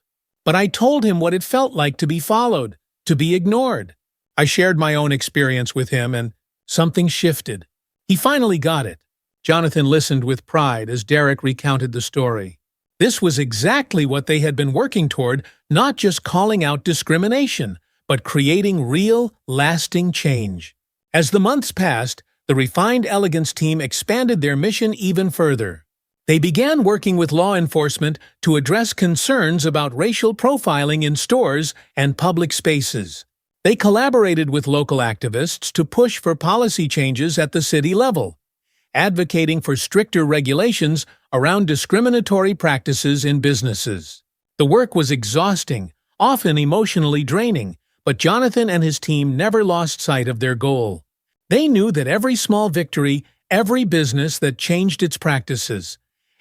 But I told him what it felt like to be followed, to be ignored. I shared my own experience with him, and something shifted. He finally got it. Jonathan listened with pride as Derek recounted the story. This was exactly what they had been working toward, not just calling out discrimination, but creating real, lasting change. As the months passed, the Refined Elegance team expanded their mission even further. They began working with law enforcement to address concerns about racial profiling in stores and public spaces. They collaborated with local activists to push for policy changes at the city level, advocating for stricter regulations around discriminatory practices in businesses. The work was exhausting, often emotionally draining, but Jonathan and his team never lost sight of their goal. They knew that every small victory, every business that changed its practices,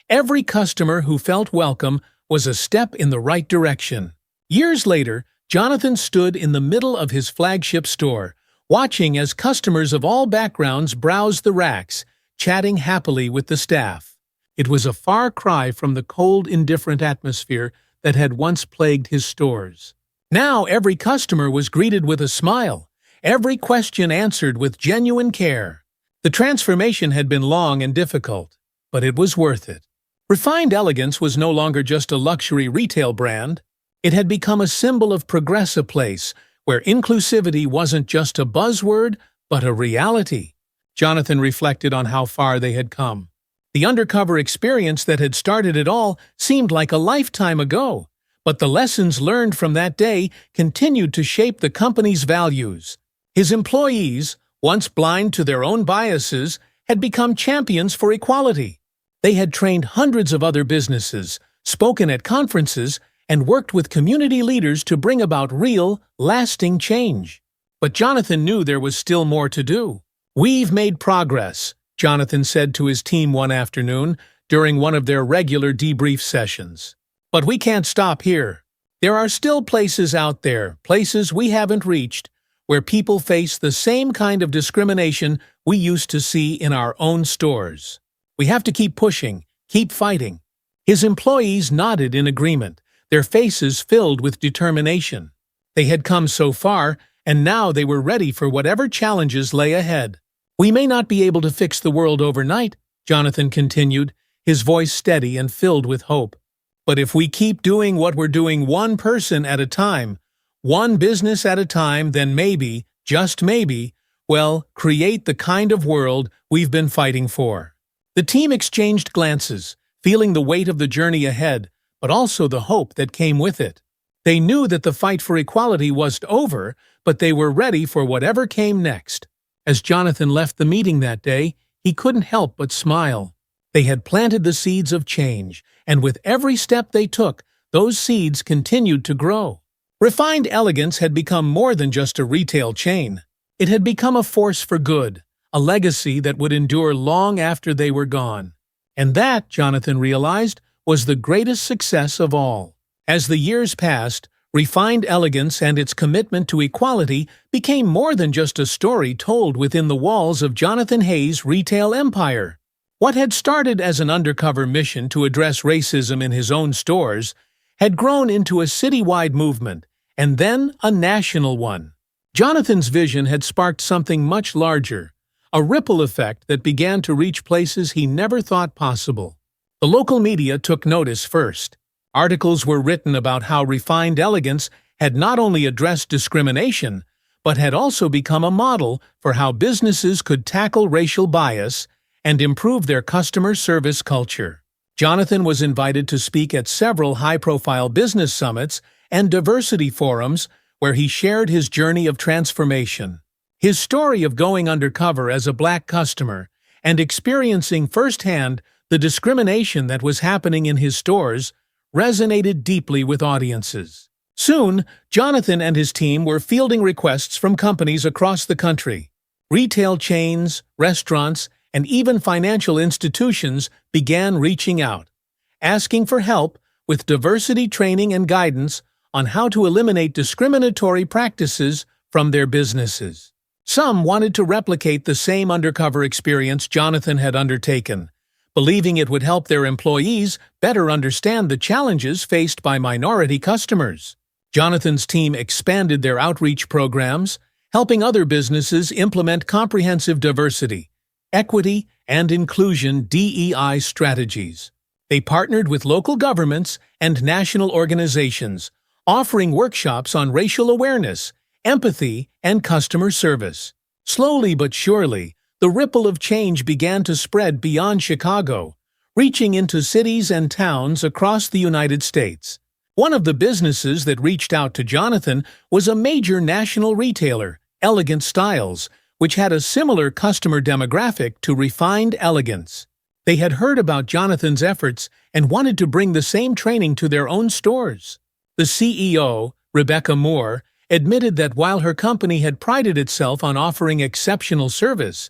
every customer who felt welcome was a step in the right direction. Years later, Jonathan stood in the middle of his flagship store, watching as customers of all backgrounds browsed the racks, chatting happily with the staff. It was a far cry from the cold, indifferent atmosphere that had once plagued his stores. Now every customer was greeted with a smile, every question answered with genuine care. The transformation had been long and difficult, but it was worth it. Refined Elegance was no longer just a luxury retail brand. It had become a symbol of progress, a place where inclusivity wasn't just a buzzword, but a reality. Jonathan reflected on how far they had come. The undercover experience that had started it all seemed like a lifetime ago, but the lessons learned from that day continued to shape the company's values. His employees, once blind to their own biases, had become champions for equality. They had trained hundreds of other businesses, spoken at conferences, and worked with community leaders to bring about real, lasting change. But Jonathan knew there was still more to do. "We've made progress," Jonathan said to his team one afternoon during one of their regular debrief sessions. "But we can't stop here. There are still places out there, places we haven't reached, where people face the same kind of discrimination we used to see in our own stores. We have to keep pushing, keep fighting." His employees nodded in agreement, their faces filled with determination. They had come so far, and now they were ready for whatever challenges lay ahead. "We may not be able to fix the world overnight," Jonathan continued, his voice steady and filled with hope. "But if we keep doing what we're doing, one person at a time, one business at a time, then maybe, just maybe, we'll create the kind of world we've been fighting for." The team exchanged glances, feeling the weight of the journey ahead, but also the hope that came with it. They knew that the fight for equality wasn't over, but they were ready for whatever came next. As Jonathan left the meeting that day, he couldn't help but smile. They had planted the seeds of change, and with every step they took, those seeds continued to grow. Refined Elegance had become more than just a retail chain. It had become a force for good, a legacy that would endure long after they were gone. And that, Jonathan realized, was the greatest success of all. As the years passed, Refined Elegance and its commitment to equality became more than just a story told within the walls of Jonathan Hayes' retail empire. What had started as an undercover mission to address racism in his own stores had grown into a citywide movement, and then a national one. Jonathan's vision had sparked something much larger, a ripple effect that began to reach places he never thought possible. The local media took notice first. Articles were written about how Refined Elegance had not only addressed discrimination, but had also become a model for how businesses could tackle racial bias and improve their customer service culture. Jonathan was invited to speak at several high-profile business summits and diversity forums where he shared his journey of transformation. His story of going undercover as a black customer and experiencing firsthand the discrimination that was happening in his stores resonated deeply with audiences. Soon, Jonathan and his team were fielding requests from companies across the country. Retail chains, restaurants, and even financial institutions began reaching out, asking for help with diversity training and guidance on how to eliminate discriminatory practices from their businesses. Some wanted to replicate the same undercover experience Jonathan had undertaken, believing it would help their employees better understand the challenges faced by minority customers. Jonathan's team expanded their outreach programs, helping other businesses implement comprehensive diversity, equity, and inclusion (DEI) strategies. They partnered with local governments and national organizations, offering workshops on racial awareness, empathy, and customer service. Slowly but surely, the ripple of change began to spread beyond Chicago, reaching into cities and towns across the United States. One of the businesses that reached out to Jonathan was a major national retailer, Elegant Styles, which had a similar customer demographic to Refined Elegance. They had heard about Jonathan's efforts and wanted to bring the same training to their own stores. The CEO, Rebecca Moore, admitted that while her company had prided itself on offering exceptional service,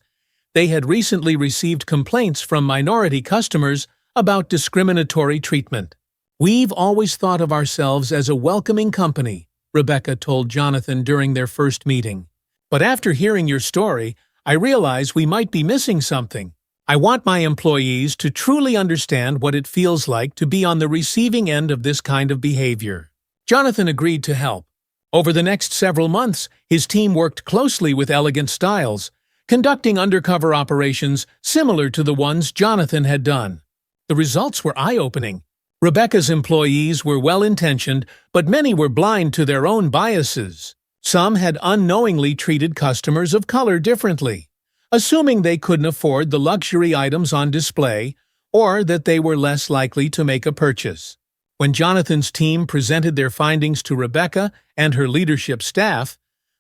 they had recently received complaints from minority customers about discriminatory treatment. "We've always thought of ourselves as a welcoming company," Rebecca told Jonathan during their first meeting. "But after hearing your story, I realize we might be missing something. I want my employees to truly understand what it feels like to be on the receiving end of this kind of behavior." Jonathan agreed to help. Over the next several months, his team worked closely with Elegant Styles, conducting undercover operations similar to the ones Jonathan had done. The results were eye-opening. Rebecca's employees were well-intentioned, but many were blind to their own biases. Some had unknowingly treated customers of color differently, assuming they couldn't afford the luxury items on display or that they were less likely to make a purchase. When Jonathan's team presented their findings to Rebecca and her leadership staff,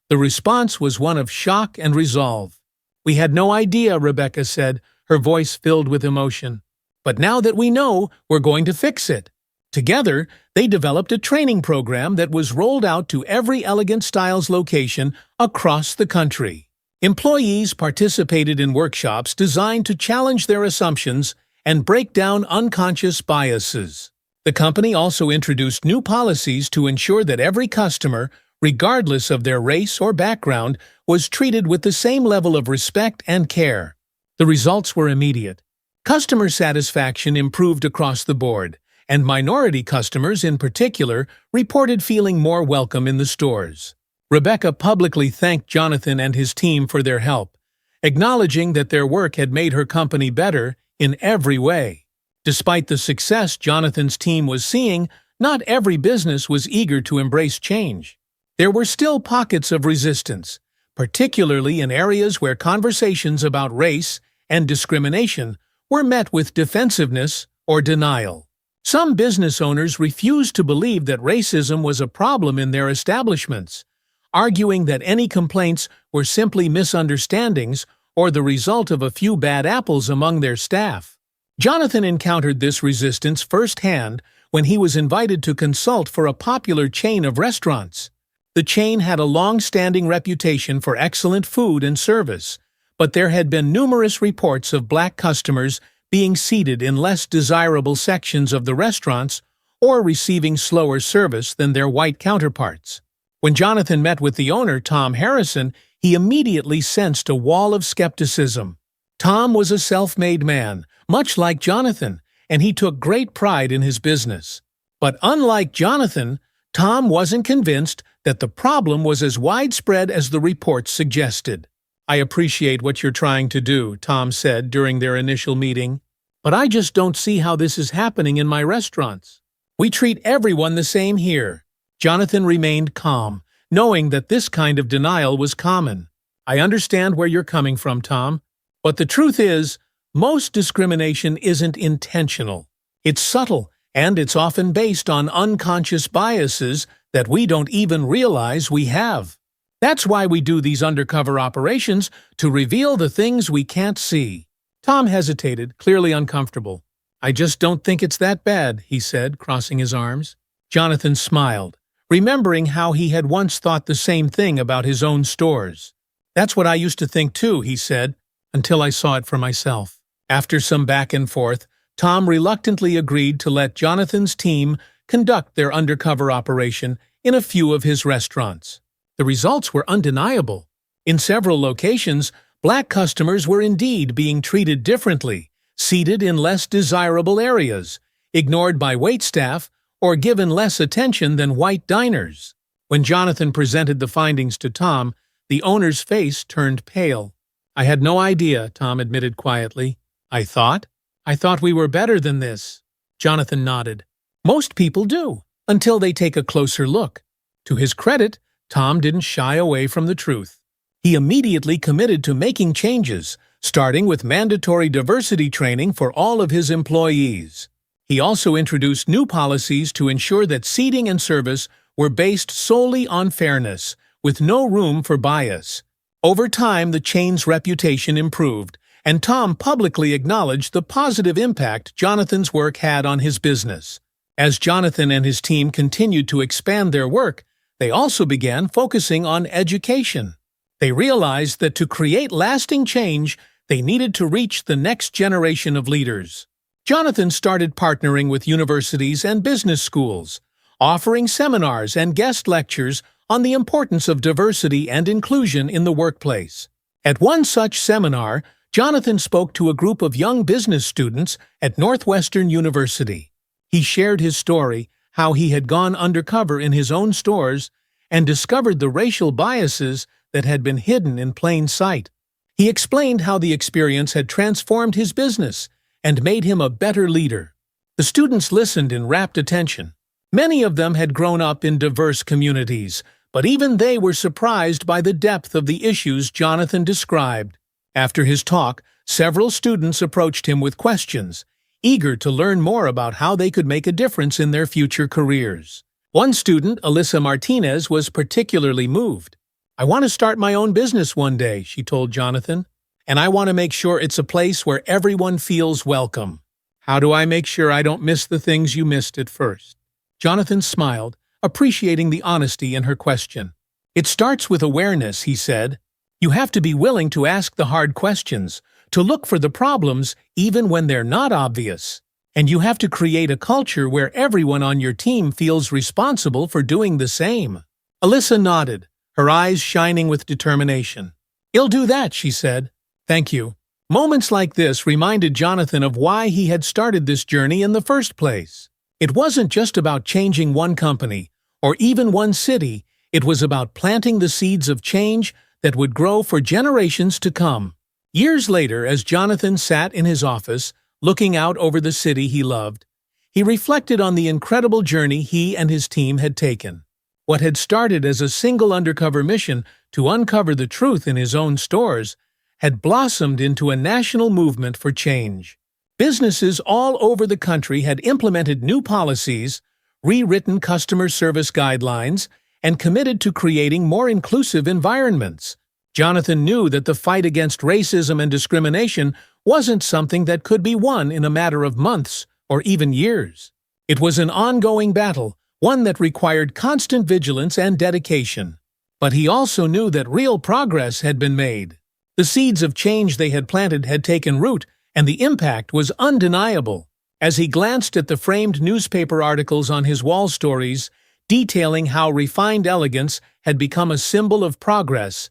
the response was one of shock and resolve. "We had no idea," Rebecca said, her voice filled with emotion. "But now that we know, we're going to fix it." Together, they developed a training program that was rolled out to every Elegant Styles location across the country. Employees participated in workshops designed to challenge their assumptions and break down unconscious biases. The company also introduced new policies to ensure that every customer, regardless of their race or background, was treated with the same level of respect and care. The results were immediate. Customer satisfaction improved across the board, and minority customers in particular reported feeling more welcome in the stores. Rebecca publicly thanked Jonathan and his team for their help, acknowledging that their work had made her company better in every way. Despite the success Jonathan's team was seeing, not every business was eager to embrace change. There were still pockets of resistance, particularly in areas where conversations about race and discrimination were met with defensiveness or denial. Some business owners refused to believe that racism was a problem in their establishments, arguing that any complaints were simply misunderstandings or the result of a few bad apples among their staff. Jonathan encountered this resistance firsthand when he was invited to consult for a popular chain of restaurants. The chain had a long-standing reputation for excellent food and service, but there had been numerous reports of black customers being seated in less desirable sections of the restaurants or receiving slower service than their white counterparts. When Jonathan met with the owner, Tom Harrison, he immediately sensed a wall of skepticism. Tom was a self-made man, much like Jonathan, and he took great pride in his business. But unlike Jonathan, Tom wasn't convinced that the problem was as widespread as the reports suggested. "I appreciate what you're trying to do," Tom said during their initial meeting, "but I just don't see how this is happening in my restaurants. We treat everyone the same here." Jonathan remained calm, knowing that this kind of denial was common. "I understand where you're coming from, Tom, but the truth is, most discrimination isn't intentional. It's subtle, and it's often based on unconscious biases that we don't even realize we have. That's why we do these undercover operations, to reveal the things we can't see." Tom hesitated, clearly uncomfortable. "I just don't think it's that bad," he said, crossing his arms. Jonathan smiled, remembering how he had once thought the same thing about his own stores. "That's what I used to think too," he said, "until I saw it for myself." After some back and forth, Tom reluctantly agreed to let Jonathan's team conduct their undercover operation in a few of his restaurants. The results were undeniable. In several locations, black customers were indeed being treated differently, seated in less desirable areas, ignored by waitstaff, or given less attention than white diners. When Jonathan presented the findings to Tom, the owner's face turned pale. "I had no idea," Tom admitted quietly. I thought we were better than this." Jonathan nodded. "Most people do, until they take a closer look." To his credit, Tom didn't shy away from the truth. He immediately committed to making changes, starting with mandatory diversity training for all of his employees. He also introduced new policies to ensure that seating and service were based solely on fairness, with no room for bias. Over time, the chain's reputation improved, and Tom publicly acknowledged the positive impact Jonathan's work had on his business. As Jonathan and his team continued to expand their work, they also began focusing on education. They realized that to create lasting change, they needed to reach the next generation of leaders. Jonathan started partnering with universities and business schools, offering seminars and guest lectures on the importance of diversity and inclusion in the workplace. At one such seminar, Jonathan spoke to a group of young business students at Northwestern University. He shared his story, how he had gone undercover in his own stores and discovered the racial biases that had been hidden in plain sight. He explained how the experience had transformed his business and made him a better leader. The students listened in rapt attention. Many of them had grown up in diverse communities, but even they were surprised by the depth of the issues Jonathan described. After his talk, several students approached him with questions, eager to learn more about how they could make a difference in their future careers. One student, Alyssa Martinez, was particularly moved. "I want to start my own business one day," she told Jonathan, "and I want to make sure it's a place where everyone feels welcome. How do I make sure I don't miss the things you missed at first?" Jonathan smiled, appreciating the honesty in her question. "It starts with awareness," he said. "You have to be willing to ask the hard questions, to look for the problems even when they're not obvious. And you have to create a culture where everyone on your team feels responsible for doing the same." Alyssa nodded, her eyes shining with determination. "You'll do that," she said. "Thank you." Moments like this reminded Jonathan of why he had started this journey in the first place. It wasn't just about changing one company, or even one city. It was about planting the seeds of change that would grow for generations to come. Years later, as Jonathan sat in his office, looking out over the city he loved, he reflected on the incredible journey he and his team had taken. What had started as a single undercover mission to uncover the truth in his own stores had blossomed into a national movement for change. Businesses all over the country had implemented new policies, rewritten customer service guidelines, and committed to creating more inclusive environments. Jonathan knew that the fight against racism and discrimination wasn't something that could be won in a matter of months or even years. It was an ongoing battle, one that required constant vigilance and dedication. But he also knew that real progress had been made. The seeds of change they had planted had taken root, and the impact was undeniable. As he glanced at the framed newspaper articles on his wall stories, detailing how refined elegance had become a symbol of progress,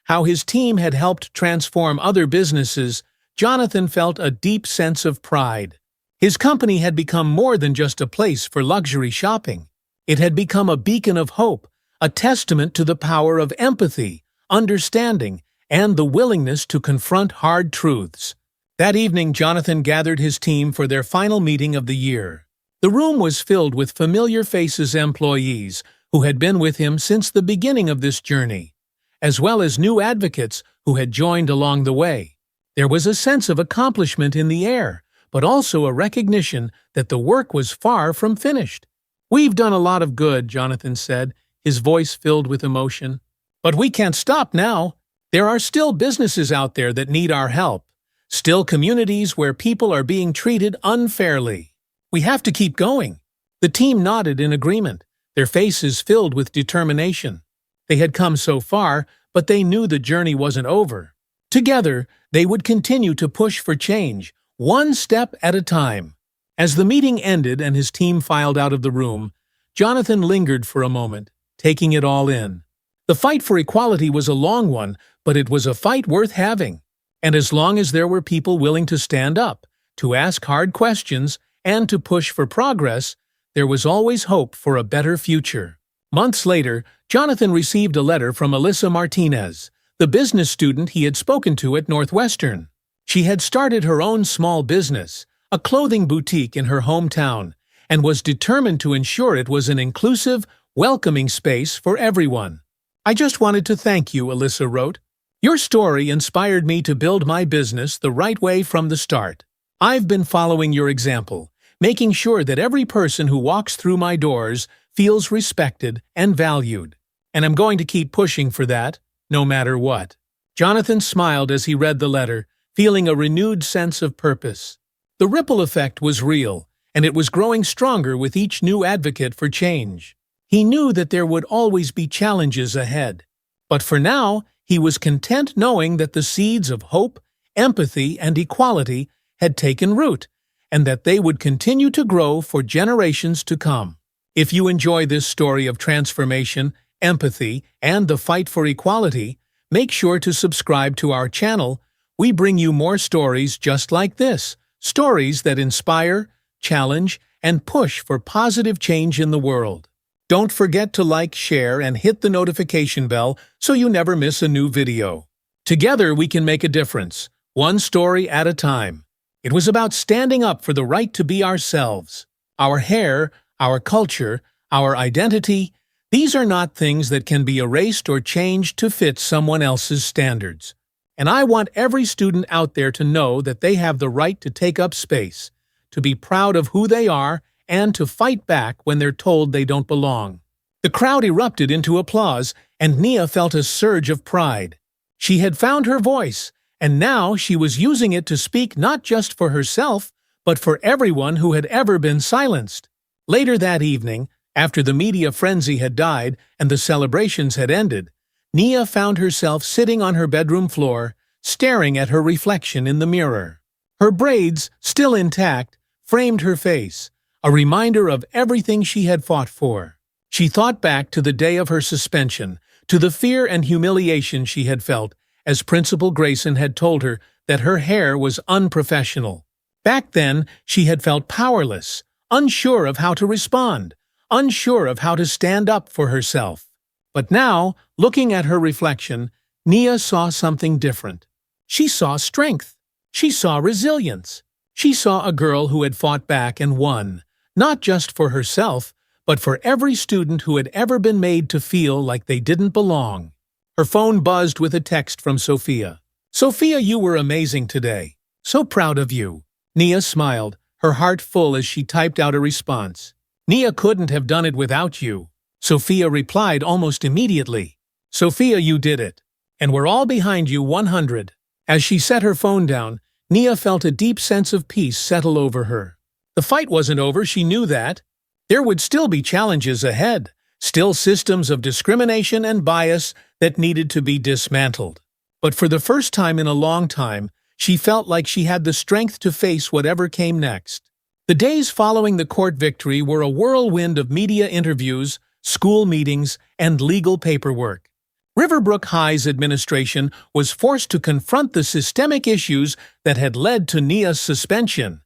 how his team had helped transform other businesses, Jonathan felt a deep sense of pride. His company had become more than just a place for luxury shopping. It had become a beacon of hope, a testament to the power of empathy, understanding, and the willingness to confront hard truths. That evening, Jonathan gathered his team for their final meeting of the year. The room was filled with familiar faces, employees who had been with him since the beginning of this journey, as well as new advocates who had joined along the way. There was a sense of accomplishment in the air, but also a recognition that the work was far from finished. "We've done a lot of good," Jonathan said, his voice filled with emotion. "But we can't stop now. There are still businesses out there that need our help, still communities where people are being treated unfairly. We have to keep going." The team nodded in agreement, their faces filled with determination. They had come so far, but they knew the journey wasn't over. Together, they would continue to push for change, one step at a time. As the meeting ended and his team filed out of the room, Jonathan lingered for a moment, taking it all in. The fight for equality was a long one, but it was a fight worth having. And as long as there were people willing to stand up, to ask hard questions, and to push for progress, there was always hope for a better future. Months later, Jonathan received a letter from Alyssa Martinez, the business student he had spoken to at Northwestern. She had started her own small business, a clothing boutique in her hometown, and was determined to ensure it was an inclusive, welcoming space for everyone. I just wanted to thank you, Alyssa wrote. Your story inspired me to build my business the right way from the start. I've been following your example, making sure that every person who walks through my doors feels respected and valued. And I'm going to keep pushing for that, no matter what. Jonathan smiled as he read the letter, feeling a renewed sense of purpose. The ripple effect was real, and it was growing stronger with each new advocate for change. He knew that there would always be challenges ahead. But for now, he was content knowing that the seeds of hope, empathy, and equality had taken root, and that they would continue to grow for generations to come. If you enjoy this story of transformation, empathy, and the fight for equality, make sure to subscribe to our channel. We bring you more stories just like this, stories that inspire, challenge, and push for positive change in the world. Don't forget to like, share, and hit the notification bell so you never miss a new video. Together we can make a difference, one story at a time. It was about standing up for the right to be ourselves. Our hair, our culture, our identity, these are not things that can be erased or changed to fit someone else's standards. And I want every student out there to know that they have the right to take up space, to be proud of who they are, and to fight back when they're told they don't belong. The crowd erupted into applause, and Nia felt a surge of pride. She had found her voice, and now she was using it to speak not just for herself, but for everyone who had ever been silenced. Later that evening, after the media frenzy had died and the celebrations had ended, Nia found herself sitting on her bedroom floor, staring at her reflection in the mirror. Her braids, still intact, framed her face, a reminder of everything she had fought for. She thought back to the day of her suspension, to the fear and humiliation she had felt as Principal Grayson had told her that her hair was unprofessional. Back then, she had felt powerless, unsure of how to respond, unsure of how to stand up for herself. But now, looking at her reflection, Nia saw something different. She saw strength. She saw resilience. She saw a girl who had fought back and won, not just for herself, but for every student who had ever been made to feel like they didn't belong. Her phone buzzed with a text from Sophia. "Sophia, you were amazing today. So proud of you." Nia smiled, her heart full as she typed out a response. "Nia couldn't have done it without you." Sophia replied almost immediately. "Sophia, you did it. And we're all behind you 100. As she set her phone down, Nia felt a deep sense of peace settle over her. The fight wasn't over, she knew that. There would still be challenges ahead, still systems of discrimination and bias that needed to be dismantled. But for the first time in a long time, she felt like she had the strength to face whatever came next. The days following the court victory were a whirlwind of media interviews, school meetings, and legal paperwork. Riverbrook High's administration was forced to confront the systemic issues that had led to Nia's suspension,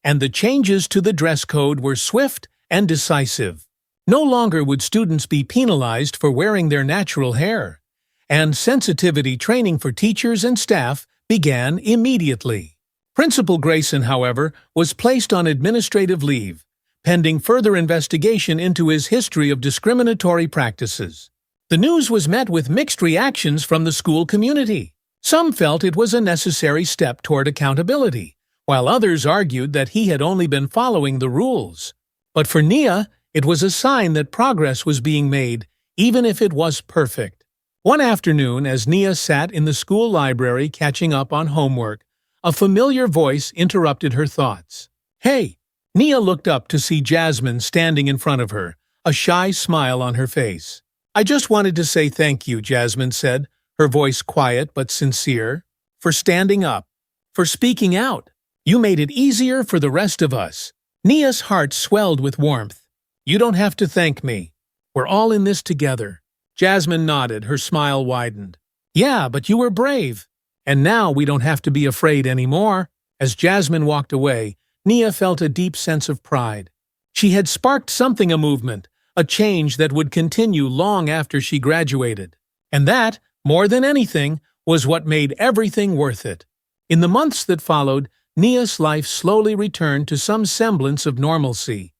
and the changes to the dress code were swift and decisive. No longer would students be penalized for wearing their natural hair, and sensitivity training for teachers and staff began immediately. Principal Grayson, however, was placed on administrative leave, pending further investigation into his history of discriminatory practices. The news was met with mixed reactions from the school community. Some felt it was a necessary step toward accountability, while others argued that he had only been following the rules. But for Nia, it was a sign that progress was being made, even if it was perfect. One afternoon, as Nia sat in the school library catching up on homework, a familiar voice interrupted her thoughts. "Hey!" Nia looked up to see Jasmine standing in front of her, a shy smile on her face. "I just wanted to say thank you," Jasmine said, her voice quiet but sincere, "for standing up, for speaking out. You made it easier for the rest of us." Nia's heart swelled with warmth. "You don't have to thank me. We're all in this together." Jasmine nodded, her smile widened. "Yeah, but you were brave. And now we don't have to be afraid anymore." As Jasmine walked away, Nia felt a deep sense of pride. She had sparked something, a movement, a change that would continue long after she graduated. And that, more than anything, was what made everything worth it. In the months that followed, Nia's life slowly returned to some semblance of normalcy,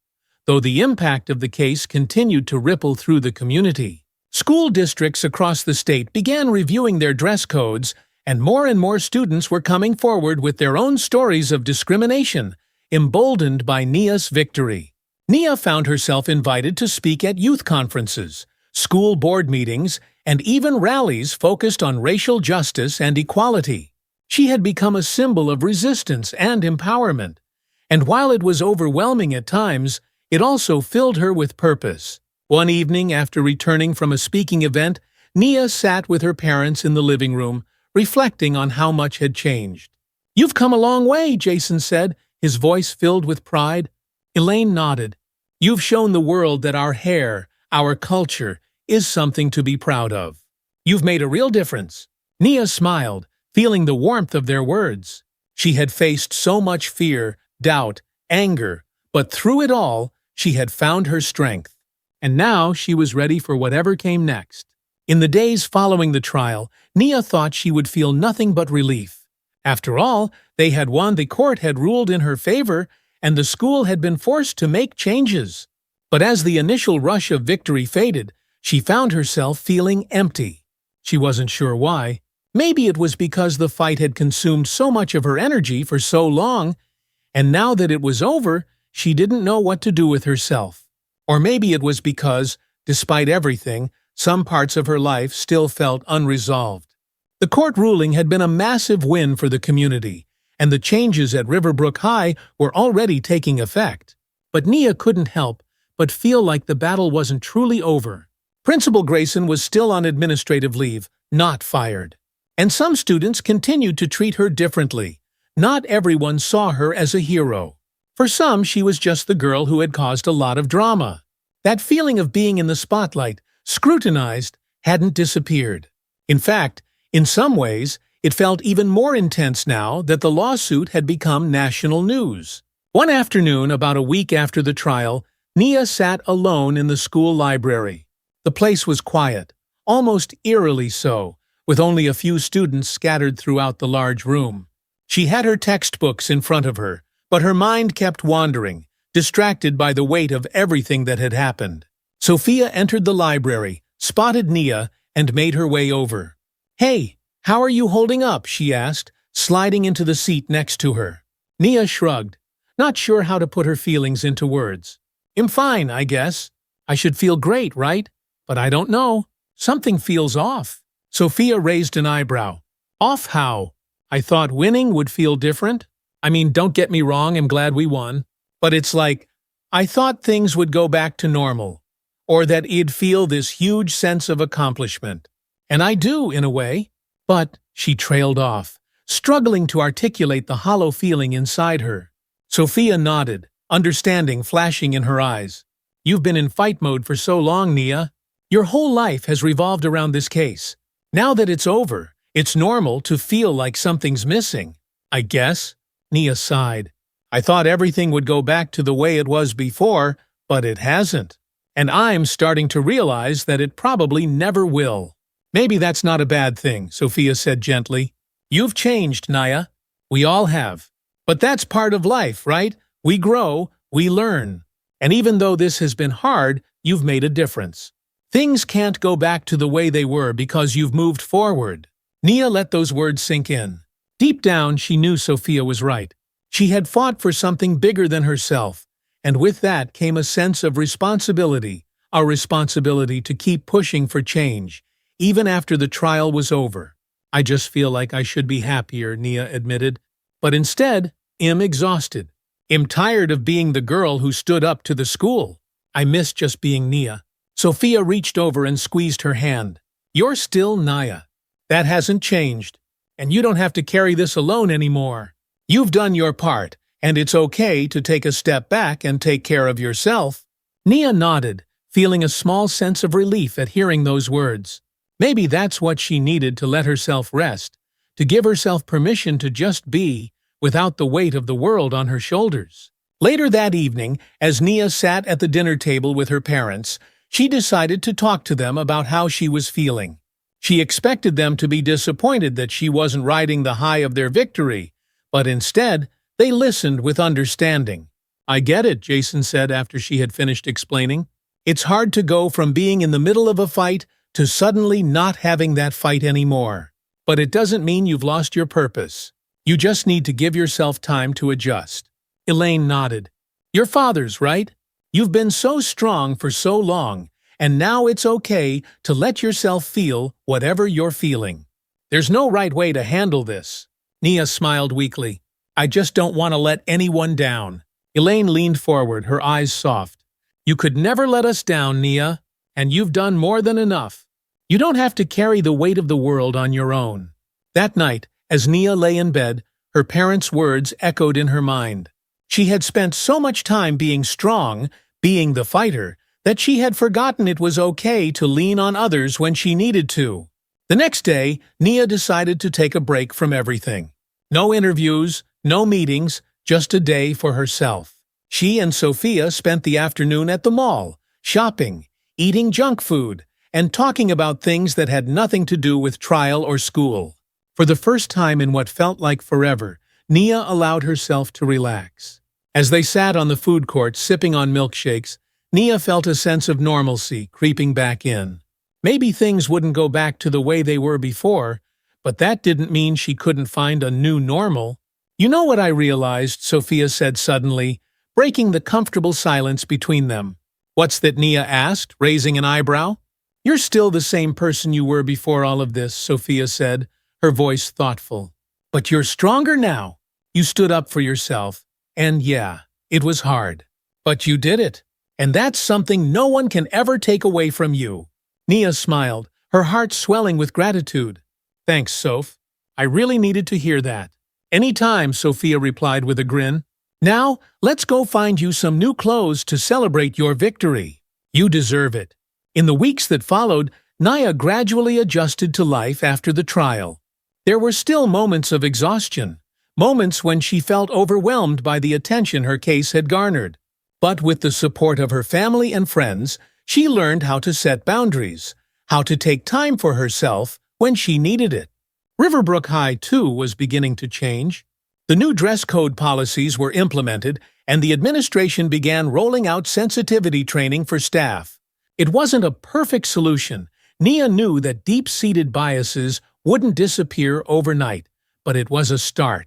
though the impact of the case continued to ripple through the community. School districts across the state began reviewing their dress codes, and more students were coming forward with their own stories of discrimination, emboldened by Nia's victory. Nia found herself invited to speak at youth conferences, school board meetings, and even rallies focused on racial justice and equality. She had become a symbol of resistance and empowerment, and while it was overwhelming at times, it also filled her with purpose. One evening, after returning from a speaking event, Nia sat with her parents in the living room, reflecting on how much had changed. "You've come a long way," Jason said, his voice filled with pride. Elaine nodded. "You've shown the world that our hair, our culture, is something to be proud of. You've made a real difference." Nia smiled, feeling the warmth of their words. She had faced so much fear, doubt, anger, but through it all, she had found her strength. And now she was ready for whatever came next. In the days following the trial, Nia thought she would feel nothing but relief. After all, they had won, the court had ruled in her favor, and the school had been forced to make changes. But as the initial rush of victory faded, she found herself feeling empty. She wasn't sure why. Maybe it was because the fight had consumed so much of her energy for so long, and now that it was over, she didn't know what to do with herself. Or maybe it was because, despite everything, some parts of her life still felt unresolved. The court ruling had been a massive win for the community, and the changes at Riverbrook High were already taking effect. But Nia couldn't help but feel like the battle wasn't truly over. Principal Grayson was still on administrative leave, not fired. And some students continued to treat her differently. Not everyone saw her as a hero. For some, she was just the girl who had caused a lot of drama. That feeling of being in the spotlight, scrutinized, hadn't disappeared. In fact, in some ways, it felt even more intense now that the lawsuit had become national news. One afternoon, about a week after the trial, Nia sat alone in the school library. The place was quiet, almost eerily so, with only a few students scattered throughout the large room. She had her textbooks in front of her, but her mind kept wandering, distracted by the weight of everything that had happened. Sophia entered the library, spotted Nia, and made her way over. "Hey, how are you holding up?" she asked, sliding into the seat next to her. Nia shrugged, not sure how to put her feelings into words. "I'm fine, I guess. I should feel great, right? But I don't know. Something feels off." Sophia raised an eyebrow. "Off how? I thought winning would feel different. I mean, don't get me wrong, I'm glad we won. But it's like, I thought things would go back to normal, or that it'd feel this huge sense of accomplishment. And I do, in a way." But she trailed off, struggling to articulate the hollow feeling inside her. Sophia nodded, understanding flashing in her eyes. "You've been in fight mode for so long, Nia. Your whole life has revolved around this case. Now that it's over, it's normal to feel like something's missing, I guess." Nia sighed. "I thought everything would go back to the way it was before, but it hasn't. And I'm starting to realize that it probably never will." "Maybe that's not a bad thing," Sophia said gently. "You've changed, Nia. We all have. But that's part of life, right? We grow, we learn. And even though this has been hard, you've made a difference. Things can't go back to the way they were because you've moved forward." Nia let those words sink in. Deep down, she knew Sophia was right. She had fought for something bigger than herself, and with that came a sense of responsibility, a responsibility to keep pushing for change, even after the trial was over. "I just feel like I should be happier," Nia admitted. "But instead, I'm exhausted. I'm tired of being the girl who stood up to the school. I miss just being Nia." Sophia reached over and squeezed her hand. "You're still Nia. That hasn't changed. And you don't have to carry this alone anymore. You've done your part, and it's okay to take a step back and take care of yourself." Nia nodded, feeling a small sense of relief at hearing those words. Maybe that's what she needed to let herself rest, to give herself permission to just be, without the weight of the world on her shoulders. Later that evening, as Nia sat at the dinner table with her parents, she decided to talk to them about how she was feeling. She expected them to be disappointed that she wasn't riding the high of their victory, but instead, they listened with understanding. "I get it," Jason said after she had finished explaining. "It's hard to go from being in the middle of a fight to suddenly not having that fight anymore. But it doesn't mean you've lost your purpose. You just need to give yourself time to adjust. Elaine nodded. Your father's right. You've been so strong for so long, and now it's okay to let yourself feel whatever you're feeling. There's no right way to handle this. Nia smiled weakly. I just don't want to let anyone down. Elaine leaned forward, her eyes soft. You could never let us down, Nia, and you've done more than enough. You don't have to carry the weight of the world on your own. That night, as Nia lay in bed, her parents' words echoed in her mind. She had spent so much time being strong, being the fighter, that she had forgotten it was okay to lean on others when she needed to. The next day, Nia decided to take a break from everything. No interviews, no meetings, just a day for herself. She and Sophia spent the afternoon at the mall, shopping, eating junk food, and talking about things that had nothing to do with trial or school. For the first time in what felt like forever, Nia allowed herself to relax. As they sat on the food court sipping on milkshakes, Nia felt a sense of normalcy creeping back in. Maybe things wouldn't go back to the way they were before, but that didn't mean she couldn't find a new normal. You know what I realized, Sophia said suddenly, breaking the comfortable silence between them. What's that? Nia asked, raising an eyebrow. You're still the same person you were before all of this, Sophia said, her voice thoughtful. But you're stronger now. You stood up for yourself, and yeah, it was hard. But you did it, and that's something no one can ever take away from you. Nia smiled, her heart swelling with gratitude. Thanks, Soph. I really needed to hear that. Anytime, Sophia replied with a grin. Now, let's go find you some new clothes to celebrate your victory. You deserve it. In the weeks that followed, Nia gradually adjusted to life after the trial. There were still moments of exhaustion, moments when she felt overwhelmed by the attention her case had garnered. But with the support of her family and friends, she learned how to set boundaries, how to take time for herself when she needed it. Riverbrook High, too, was beginning to change. The new dress code policies were implemented, and the administration began rolling out sensitivity training for staff. It wasn't a perfect solution. Nia knew that deep-seated biases wouldn't disappear overnight, but it was a start.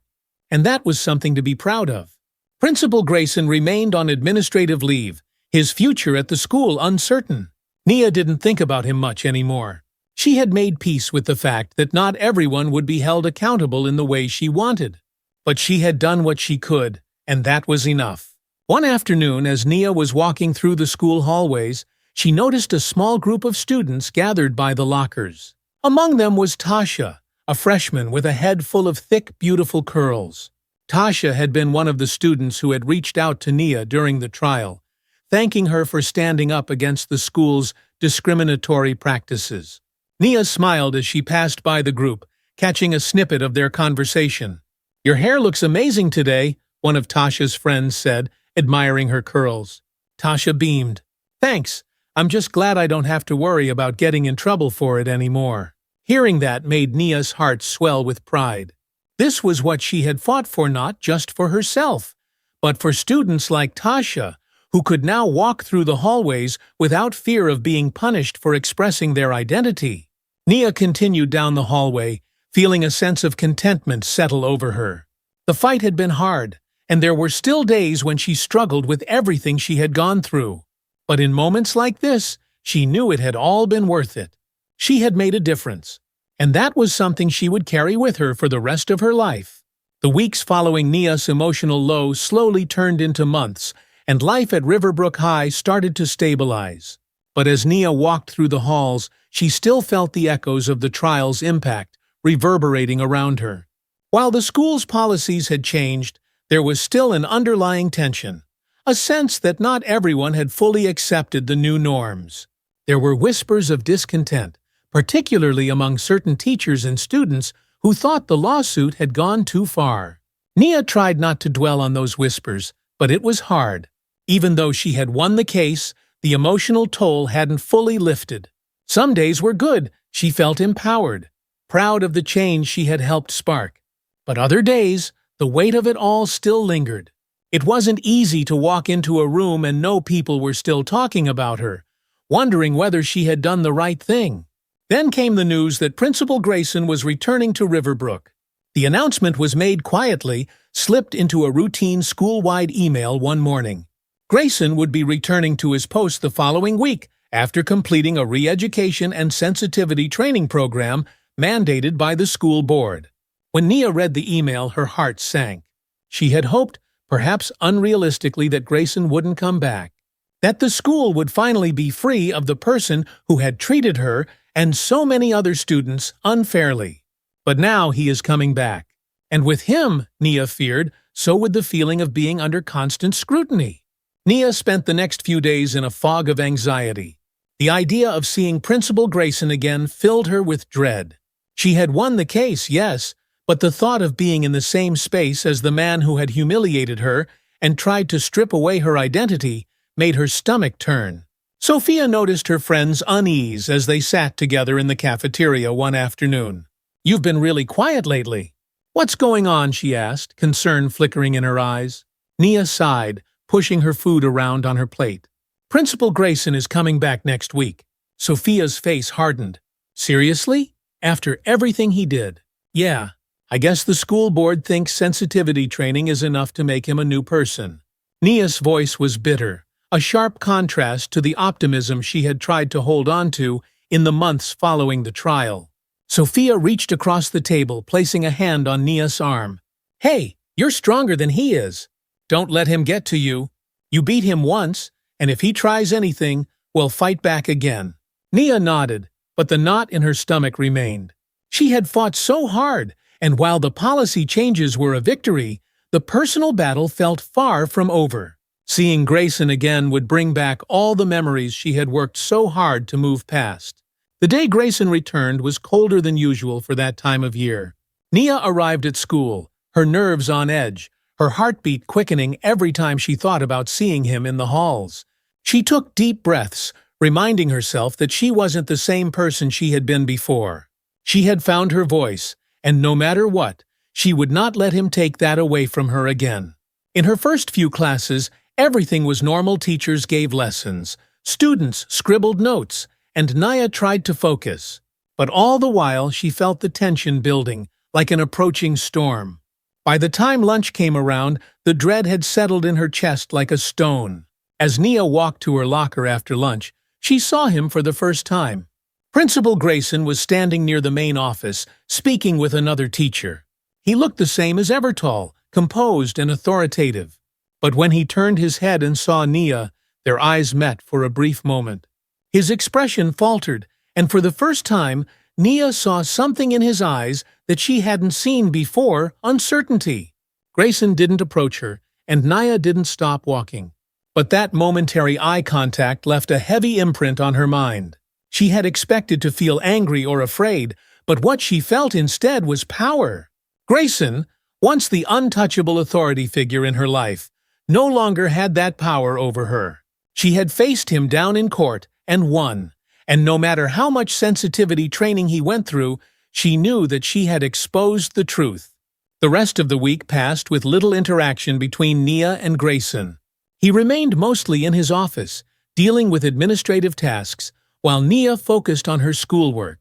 And that was something to be proud of. Principal Grayson remained on administrative leave, his future at the school uncertain. Nia didn't think about him much anymore. She had made peace with the fact that not everyone would be held accountable in the way she wanted. But she had done what she could, and that was enough. One afternoon, as Nia was walking through the school hallways, she noticed a small group of students gathered by the lockers. Among them was Tasha, a freshman with a head full of thick, beautiful curls. Tasha had been one of the students who had reached out to Nia during the trial, thanking her for standing up against the school's discriminatory practices. Nia smiled as she passed by the group, catching a snippet of their conversation. Your hair looks amazing today, one of Tasha's friends said, admiring her curls. Tasha beamed. Thanks. I'm just glad I don't have to worry about getting in trouble for it anymore. Hearing that made Nia's heart swell with pride. This was what she had fought for, not just for herself, but for students like Tasha, who could now walk through the hallways without fear of being punished for expressing their identity. Nia continued down the hallway, feeling a sense of contentment settle over her. The fight had been hard, and there were still days when she struggled with everything she had gone through. But in moments like this, she knew it had all been worth it. She had made a difference, and that was something she would carry with her for the rest of her life. The weeks following Nia's emotional low slowly turned into months, and life at Riverbrook High started to stabilize. But as Nia walked through the halls, she still felt the echoes of the trial's impact reverberating around her. While the school's policies had changed, there was still an underlying tension, a sense that not everyone had fully accepted the new norms. There were whispers of discontent, particularly among certain teachers and students who thought the lawsuit had gone too far. Nia tried not to dwell on those whispers, but it was hard. Even though she had won the case, the emotional toll hadn't fully lifted. Some days were good, she felt empowered, proud of the change she had helped spark. But other days, the weight of it all still lingered. It wasn't easy to walk into a room and know people were still talking about her, wondering whether she had done the right thing. Then came the news that Principal Grayson was returning to Riverbrook. The announcement was made quietly, slipped into a routine school-wide email one morning. Grayson would be returning to his post the following week after completing a re-education and sensitivity training program mandated by the school board. When Nia read the email, her heart sank. She had hoped, perhaps unrealistically, that Grayson wouldn't come back, that the school would finally be free of the person who had treated her and so many other students unfairly. But now he is coming back. And with him, Nia feared, so would the feeling of being under constant scrutiny. Nia spent the next few days in a fog of anxiety. The idea of seeing Principal Grayson again filled her with dread. She had won the case, yes, but the thought of being in the same space as the man who had humiliated her and tried to strip away her identity made her stomach turn. Sophia noticed her friend's unease as they sat together in the cafeteria one afternoon. "You've been really quiet lately." "What's going on?" she asked, concern flickering in her eyes. Nia sighed, pushing her food around on her plate. "Principal Grayson is coming back next week." Sophia's face hardened. "Seriously? After everything he did?" "Yeah. I guess the school board thinks sensitivity training is enough to make him a new person." Nia's voice was bitter, a sharp contrast to the optimism she had tried to hold on to in the months following the trial. Sophia reached across the table, placing a hand on Nia's arm. "Hey, you're stronger than he is. Don't let him get to you. You beat him once, and if he tries anything, we'll fight back again." Nia nodded, but the knot in her stomach remained. She had fought so hard, and while the policy changes were a victory, the personal battle felt far from over. Seeing Grayson again would bring back all the memories she had worked so hard to move past. The day Grayson returned was colder than usual for that time of year. Nia arrived at school, her nerves on edge, her heartbeat quickening every time she thought about seeing him in the halls. She took deep breaths, reminding herself that she wasn't the same person she had been before. She had found her voice, and no matter what, she would not let him take that away from her again. In her first few classes, everything was normal. Teachers gave lessons, students scribbled notes, and Nia tried to focus. But all the while she felt the tension building, like an approaching storm. By the time lunch came around, the dread had settled in her chest like a stone. As Nia walked to her locker after lunch, she saw him for the first time. Principal Grayson was standing near the main office, speaking with another teacher. He looked the same as ever, tall, composed, and authoritative. But when he turned his head and saw Nia, their eyes met for a brief moment. His expression faltered, and for the first time, Nia saw something in his eyes that she hadn't seen before: uncertainty. Grayson didn't approach her, and Nia didn't stop walking. But that momentary eye contact left a heavy imprint on her mind. She had expected to feel angry or afraid, but what she felt instead was power. Grayson, once the untouchable authority figure in her life, no longer had that power over her. She had faced him down in court and won, and no matter how much sensitivity training he went through, she knew that she had exposed the truth. The rest of the week passed with little interaction between Nia and Grayson. He remained mostly in his office, dealing with administrative tasks, while Nia focused on her schoolwork.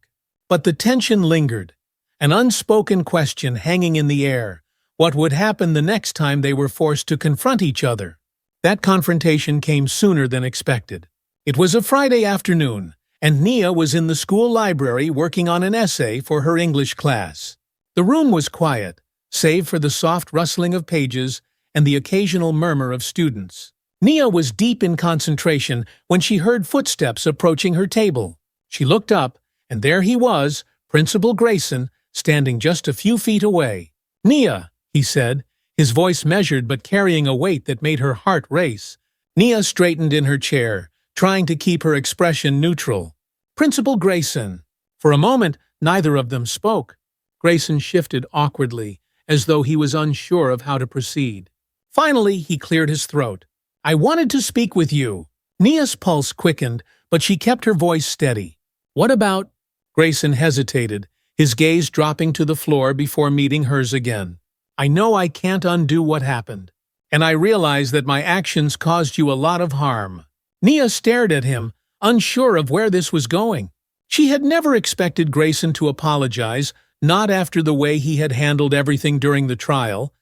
But the tension lingered, an unspoken question hanging in the air: what would happen the next time they were forced to confront each other? That confrontation came sooner than expected. It was a Friday afternoon, and Nia was in the school library working on an essay for her English class. The room was quiet, save for the soft rustling of pages and the occasional murmur of students. Nia was deep in concentration when she heard footsteps approaching her table. She looked up, and there he was, Principal Grayson, standing just a few feet away. "Nia," he said, his voice measured but carrying a weight that made her heart race. Nia straightened in her chair, trying to keep her expression neutral. "Principal Grayson." For a moment, neither of them spoke. Grayson shifted awkwardly, as though he was unsure of how to proceed. Finally, he cleared his throat. "I wanted to speak with you." Nia's pulse quickened, but she kept her voice steady. "What about—" Grayson hesitated, his gaze dropping to the floor before meeting hers again. "I know I can't undo what happened, and I realize that my actions caused you a lot of harm." Nia stared at him, unsure of where this was going. She had never expected Grayson to apologize, not after the way he had handled everything during the trial,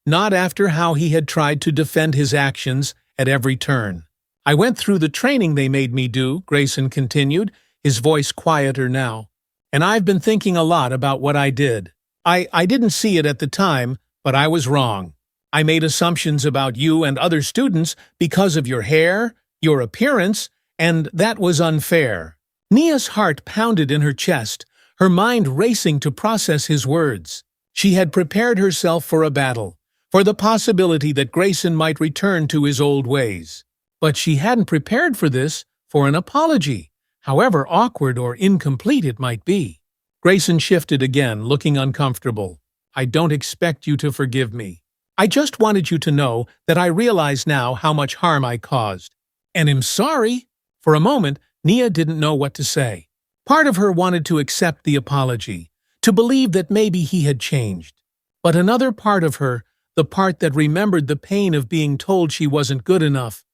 not after how he had tried to defend his actions at every turn. "I went through the training they made me do," Grayson continued, his voice quieter now. "And I've been thinking a lot about what I did. I didn't see it at the time, but I was wrong. I made assumptions about you and other students because of your hair, your appearance, and that was unfair." Nia's heart pounded in her chest, her mind racing to process his words. She had prepared herself for a battle, for the possibility that Grayson might return to his old ways. But she hadn't prepared for this, for an apology, however awkward or incomplete it might be. Grayson shifted again, looking uncomfortable. "I don't expect you to forgive me. I just wanted you to know that I realize now how much harm I caused. And am sorry." For a moment, Nia didn't know what to say. Part of her wanted to accept the apology, to believe that maybe he had changed. But another part of her, the part that remembered the pain of being told she wasn't good enough,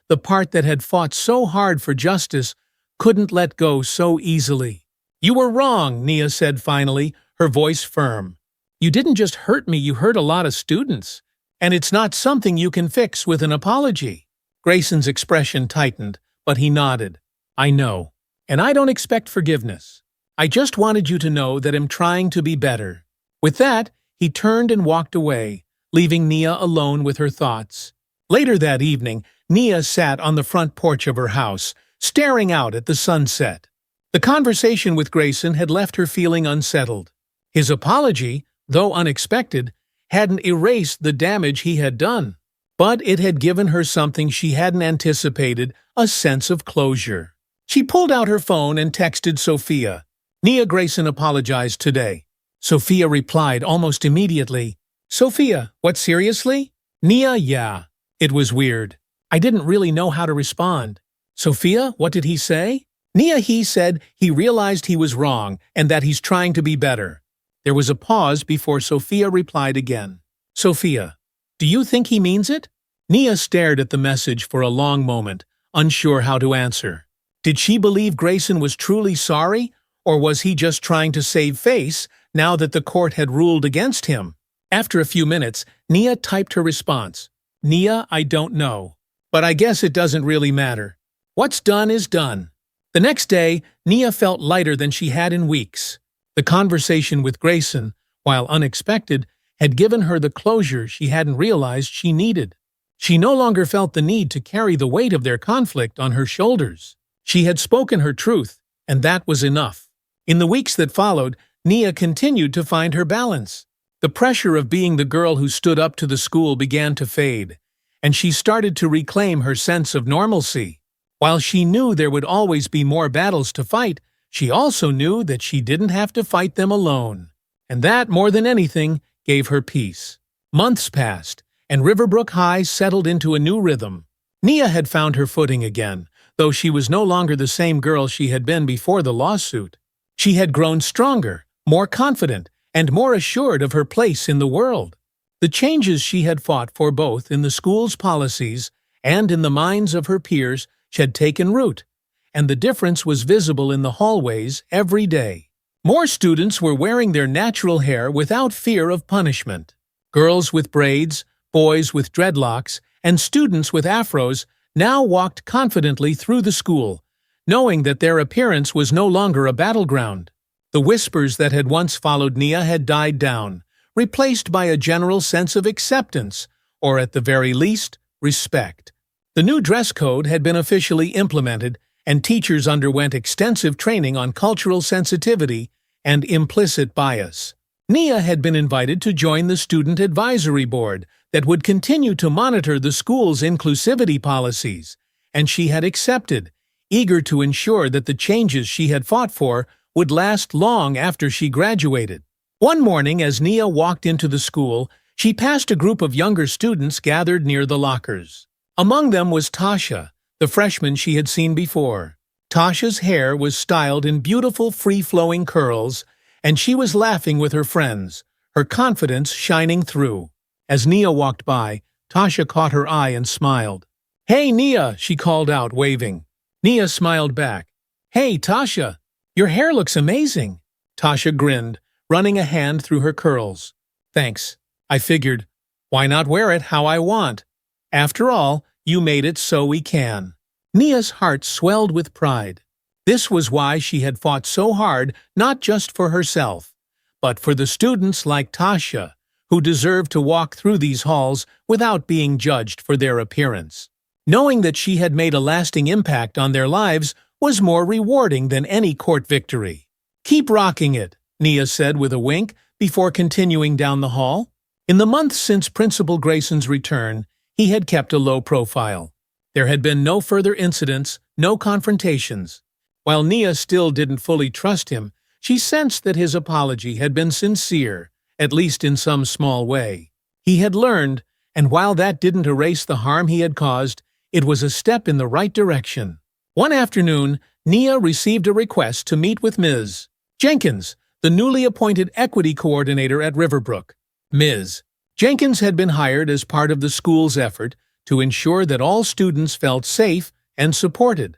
the part that had fought so hard for justice, couldn't let go so easily. "You were wrong," Nia said finally, her voice firm. "You didn't just hurt me, you hurt a lot of students. And it's not something you can fix with an apology." Grayson's expression tightened, but he nodded. "I know. And I don't expect forgiveness. I just wanted you to know that I'm trying to be better." With that, he turned and walked away, leaving Nia alone with her thoughts. Later that evening, Nia sat on the front porch of her house, staring out at the sunset. The conversation with Grayson had left her feeling unsettled. His apology, though unexpected, hadn't erased the damage he had done. But it had given her something she hadn't anticipated, a sense of closure. She pulled out her phone and texted Sophia. "Nia Grayson apologized today." Sophia replied almost immediately. "Sophia, what, seriously?" "Nia, yeah. It was weird. I didn't really know how to respond." "Sophia, what did he say?" "Nia, he said he realized he was wrong and that he's trying to be better." There was a pause before Sophia replied again. "Sophia, do you think he means it?" Nia stared at the message for a long moment, unsure how to answer. Did she believe Grayson was truly sorry, or was he just trying to save face now that the court had ruled against him? After a few minutes, Nia typed her response. "Nia, I don't know. But I guess it doesn't really matter. What's done is done." The next day, Nia felt lighter than she had in weeks. The conversation with Grayson, while unexpected, had given her the closure she hadn't realized she needed. She no longer felt the need to carry the weight of their conflict on her shoulders. She had spoken her truth, and that was enough. In the weeks that followed, Nia continued to find her balance. The pressure of being the girl who stood up to the school began to fade, and she started to reclaim her sense of normalcy. While she knew there would always be more battles to fight, she also knew that she didn't have to fight them alone. And that, more than anything, gave her peace. Months passed, and Riverbrook High settled into a new rhythm. Nia had found her footing again, though she was no longer the same girl she had been before the lawsuit. She had grown stronger, more confident, and more assured of her place in the world. The changes she had fought for both in the school's policies and in the minds of her peers had taken root, and the difference was visible in the hallways every day. More students were wearing their natural hair without fear of punishment. Girls with braids, boys with dreadlocks, and students with afros now walked confidently through the school, knowing that their appearance was no longer a battleground. The whispers that had once followed Nia had died down, replaced by a general sense of acceptance, or at the very least, respect. The new dress code had been officially implemented, and teachers underwent extensive training on cultural sensitivity and implicit bias. Nia had been invited to join the Student Advisory Board that would continue to monitor the school's inclusivity policies, and she had accepted, eager to ensure that the changes she had fought for would last long after she graduated. One morning, as Nia walked into the school, she passed a group of younger students gathered near the lockers. Among them was Tasha, the freshman she had seen before. Tasha's hair was styled in beautiful free-flowing curls, and she was laughing with her friends, her confidence shining through. As Nia walked by, Tasha caught her eye and smiled. "Hey, Nia," she called out, waving. Nia smiled back. "Hey, Tasha." Your hair looks amazing. Tasha grinned, running a hand through her curls. Thanks. I figured, why not wear it how I want? After all, you made it so we can. Nia's heart swelled with pride. This was why she had fought so hard, not just for herself, but for the students like Tasha, who deserved to walk through these halls without being judged for their appearance. Knowing that she had made a lasting impact on their lives was more rewarding than any court victory. Keep rocking it, Nia said with a wink before continuing down the hall. In the months since Principal Grayson's return, he had kept a low profile. There had been no further incidents, no confrontations. While Nia still didn't fully trust him, she sensed that his apology had been sincere, at least in some small way. He had learned, and while that didn't erase the harm he had caused, it was a step in the right direction. One afternoon, Nia received a request to meet with Ms. Jenkins, the newly appointed equity coordinator at Riverbrook. Ms. Jenkins had been hired as part of the school's effort to ensure that all students felt safe and supported,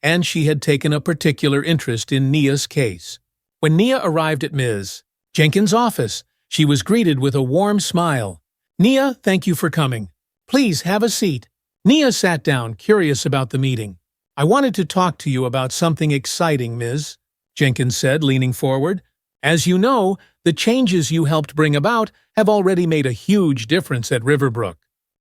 and she had taken a particular interest in Nia's case. When Nia arrived at Ms. Jenkins' office, she was greeted with a warm smile. Nia, thank you for coming. Please have a seat. Nia sat down, curious about the meeting. I wanted to talk to you about something exciting, Ms. Jenkins said, leaning forward. As you know, the changes you helped bring about have already made a huge difference at Riverbrook.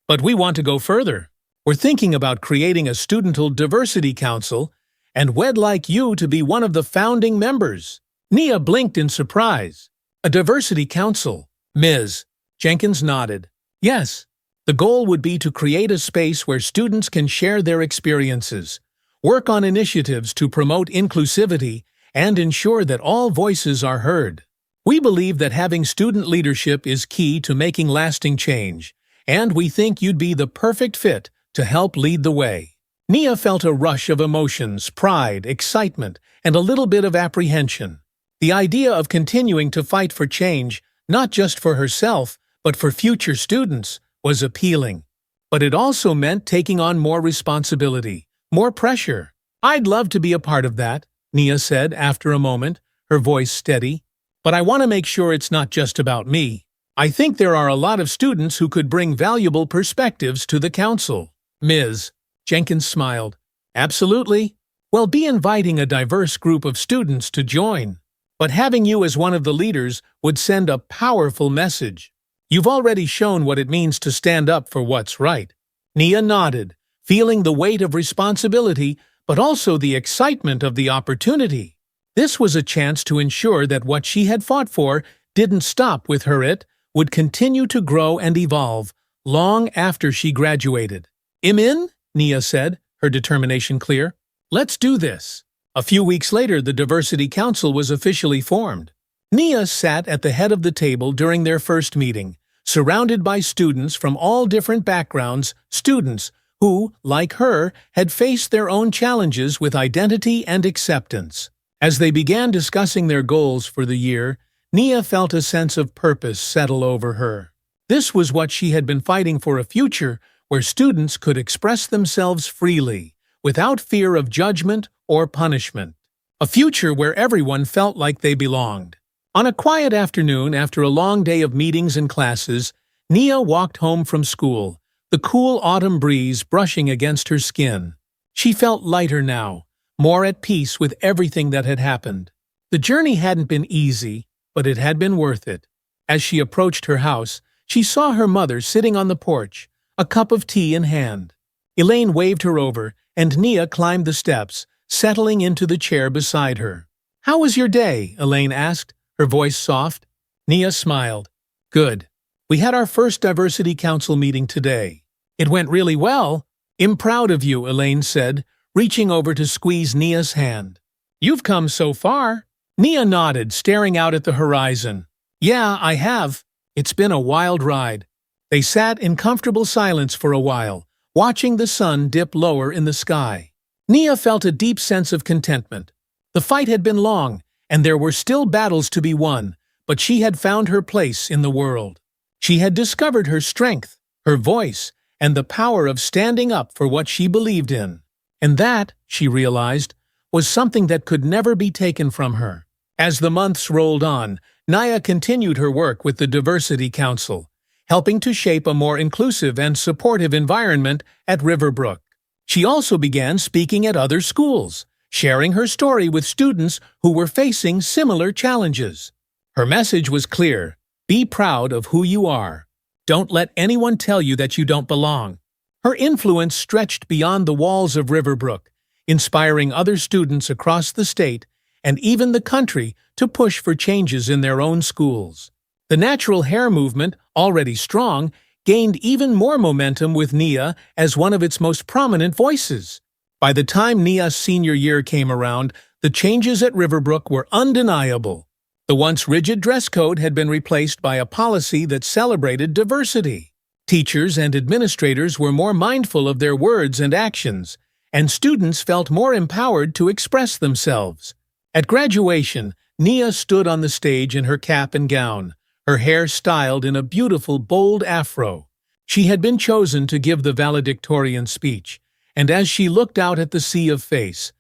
But we want to go further. We're thinking about creating a studental diversity council, and we'd like you to be one of the founding members. Nia blinked in surprise. A diversity council? Ms. Jenkins nodded. Yes. The goal would be to create a space where students can share their experiences, work on initiatives to promote inclusivity, and ensure that all voices are heard. We believe that having student leadership is key to making lasting change, and we think you'd be the perfect fit to help lead the way. Nia felt a rush of emotions, pride, excitement, and a little bit of apprehension. The idea of continuing to fight for change, not just for herself, but for future students, was appealing. But it also meant taking on more responsibility, more pressure. I'd love to be a part of that, Nia said after a moment, her voice steady. But I want to make sure it's not just about me. I think there are a lot of students who could bring valuable perspectives to the council. Ms. Jenkins smiled. Absolutely. We'll be inviting a diverse group of students to join. But having you as one of the leaders would send a powerful message. You've already shown what it means to stand up for what's right. Nia nodded, feeling the weight of responsibility, but also the excitement of the opportunity. This was a chance to ensure that what she had fought for didn't stop with her. It would continue to grow and evolve long after she graduated. "I'm in," Nia said, her determination clear. "Let's do this." A few weeks later, the Diversity Council was officially formed. Nia sat at the head of the table during their first meeting, surrounded by students from all different backgrounds, students who, like her, had faced their own challenges with identity and acceptance. As they began discussing their goals for the year, Nia felt a sense of purpose settle over her. This was what she had been fighting for, a future where students could express themselves freely, without fear of judgment or punishment. A future where everyone felt like they belonged. On a quiet afternoon after a long day of meetings and classes, Nia walked home from school, the cool autumn breeze brushing against her skin. She felt lighter now, more at peace with everything that had happened. The journey hadn't been easy, but it had been worth it. As she approached her house, she saw her mother sitting on the porch, a cup of tea in hand. Elaine waved her over, and Nia climbed the steps, settling into the chair beside her. "How was your day?" Elaine asked, her voice soft. Nia smiled. "Good. We had our first Diversity Council meeting today. It went really well." "I'm proud of you," Elaine said, reaching over to squeeze Nia's hand. "You've come so far." Nia nodded, staring out at the horizon. "Yeah, I have. It's been a wild ride." They sat in comfortable silence for a while, watching the sun dip lower in the sky. Nia felt a deep sense of contentment. The fight had been long, and there were still battles to be won, but she had found her place in the world. She had discovered her strength, her voice, and the power of standing up for what she believed in. And that, she realized, was something that could never be taken from her. As the months rolled on, Nia continued her work with the Diversity Council, helping to shape a more inclusive and supportive environment at Riverbrook. She also began speaking at other schools, sharing her story with students who were facing similar challenges. Her message was clear: be proud of who you are. Don't let anyone tell you that you don't belong. Her influence stretched beyond the walls of Riverbrook, inspiring other students across the state and even the country to push for changes in their own schools. The natural hair movement, already strong, gained even more momentum with Nia as one of its most prominent voices. By the time Nia's senior year came around, the changes at Riverbrook were undeniable. The once rigid dress code had been replaced by a policy that celebrated diversity. Teachers and administrators were more mindful of their words and actions, and students felt more empowered to express themselves. At graduation, Nia stood on the stage in her cap and gown, her hair styled in a beautiful, bold afro. She had been chosen to give the valedictorian speech, and as she looked out at the sea of face,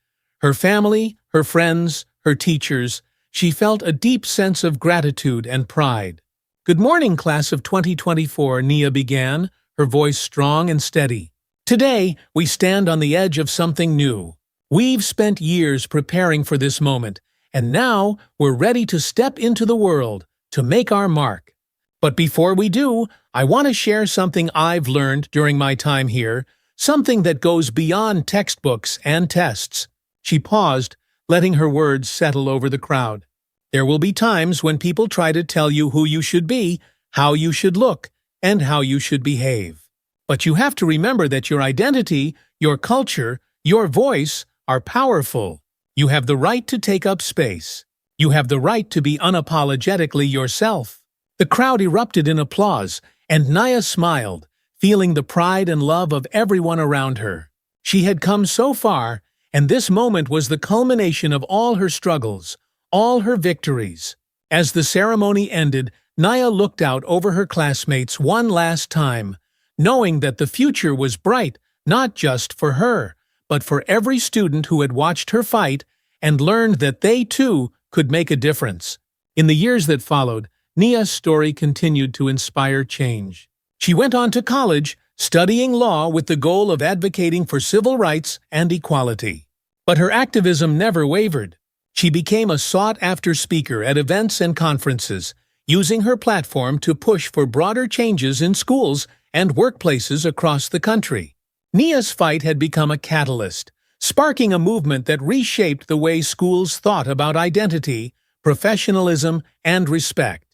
her family, her friends, her teachers, she felt a deep sense of gratitude and pride. "Good morning, class of 2024, Nia began, her voice strong and steady. "Today, we stand on the edge of something new. We've spent years preparing for this moment, and now we're ready to step into the world, to make our mark. But before we do, I want to share something I've learned during my time here, something that goes beyond textbooks and tests." She paused, letting her words settle over the crowd. "There will be times when people try to tell you who you should be, how you should look, and how you should behave. But you have to remember that your identity, your culture, your voice are powerful. You have the right to take up space. You have the right to be unapologetically yourself." The crowd erupted in applause, and Nia smiled, feeling the pride and love of everyone around her. She had come so far, and this moment was the culmination of all her struggles, all her victories. As the ceremony ended, Nia looked out over her classmates one last time, knowing that the future was bright not just for her, but for every student who had watched her fight and learned that they, too, could make a difference. In the years that followed, Nia's story continued to inspire change. She went on to college, studying law with the goal of advocating for civil rights and equality. But her activism never wavered. She became a sought-after speaker at events and conferences, using her platform to push for broader changes in schools and workplaces across the country. Nia's fight had become a catalyst, sparking a movement that reshaped the way schools thought about identity, professionalism, and respect.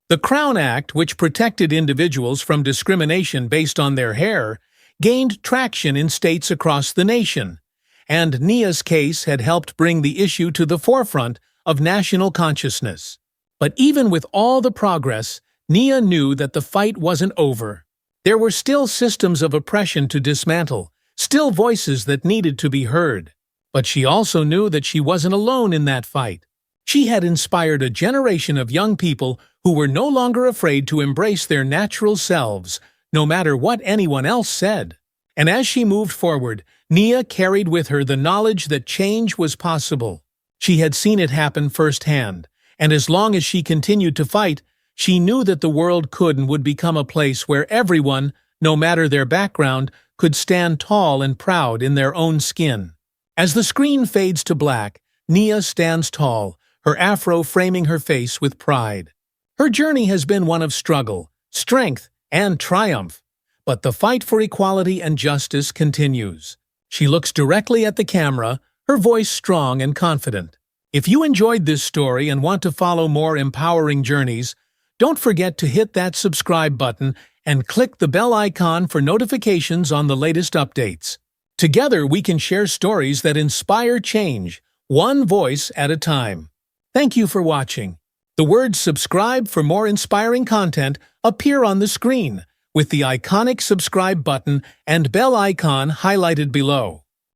The Crown Act, which protected individuals from discrimination based on their hair, gained traction in states across the nation, and Nia's case had helped bring the issue to the forefront of national consciousness. But even with all the progress, Nia knew that the fight wasn't over. There were still systems of oppression to dismantle, still voices that needed to be heard. But she also knew that she wasn't alone in that fight. She had inspired a generation of young people who were no longer afraid to embrace their natural selves, no matter what anyone else said. And as she moved forward, Nia carried with her the knowledge that change was possible. She had seen it happen firsthand, and as long as she continued to fight, she knew that the world could and would become a place where everyone, no matter their background, could stand tall and proud in their own skin. As the screen fades to black, Nia stands tall, her afro framing her face with pride. Her journey has been one of struggle, strength, and triumph, but the fight for equality and justice continues. She looks directly at the camera, her voice strong and confident. If you enjoyed this story and want to follow more empowering journeys, don't forget to hit that subscribe button and click the bell icon for notifications on the latest updates. Together we can share stories that inspire change, one voice at a time. Thank you for watching. The words "subscribe" for more inspiring content appear on the screen, with the iconic subscribe button and bell icon highlighted below.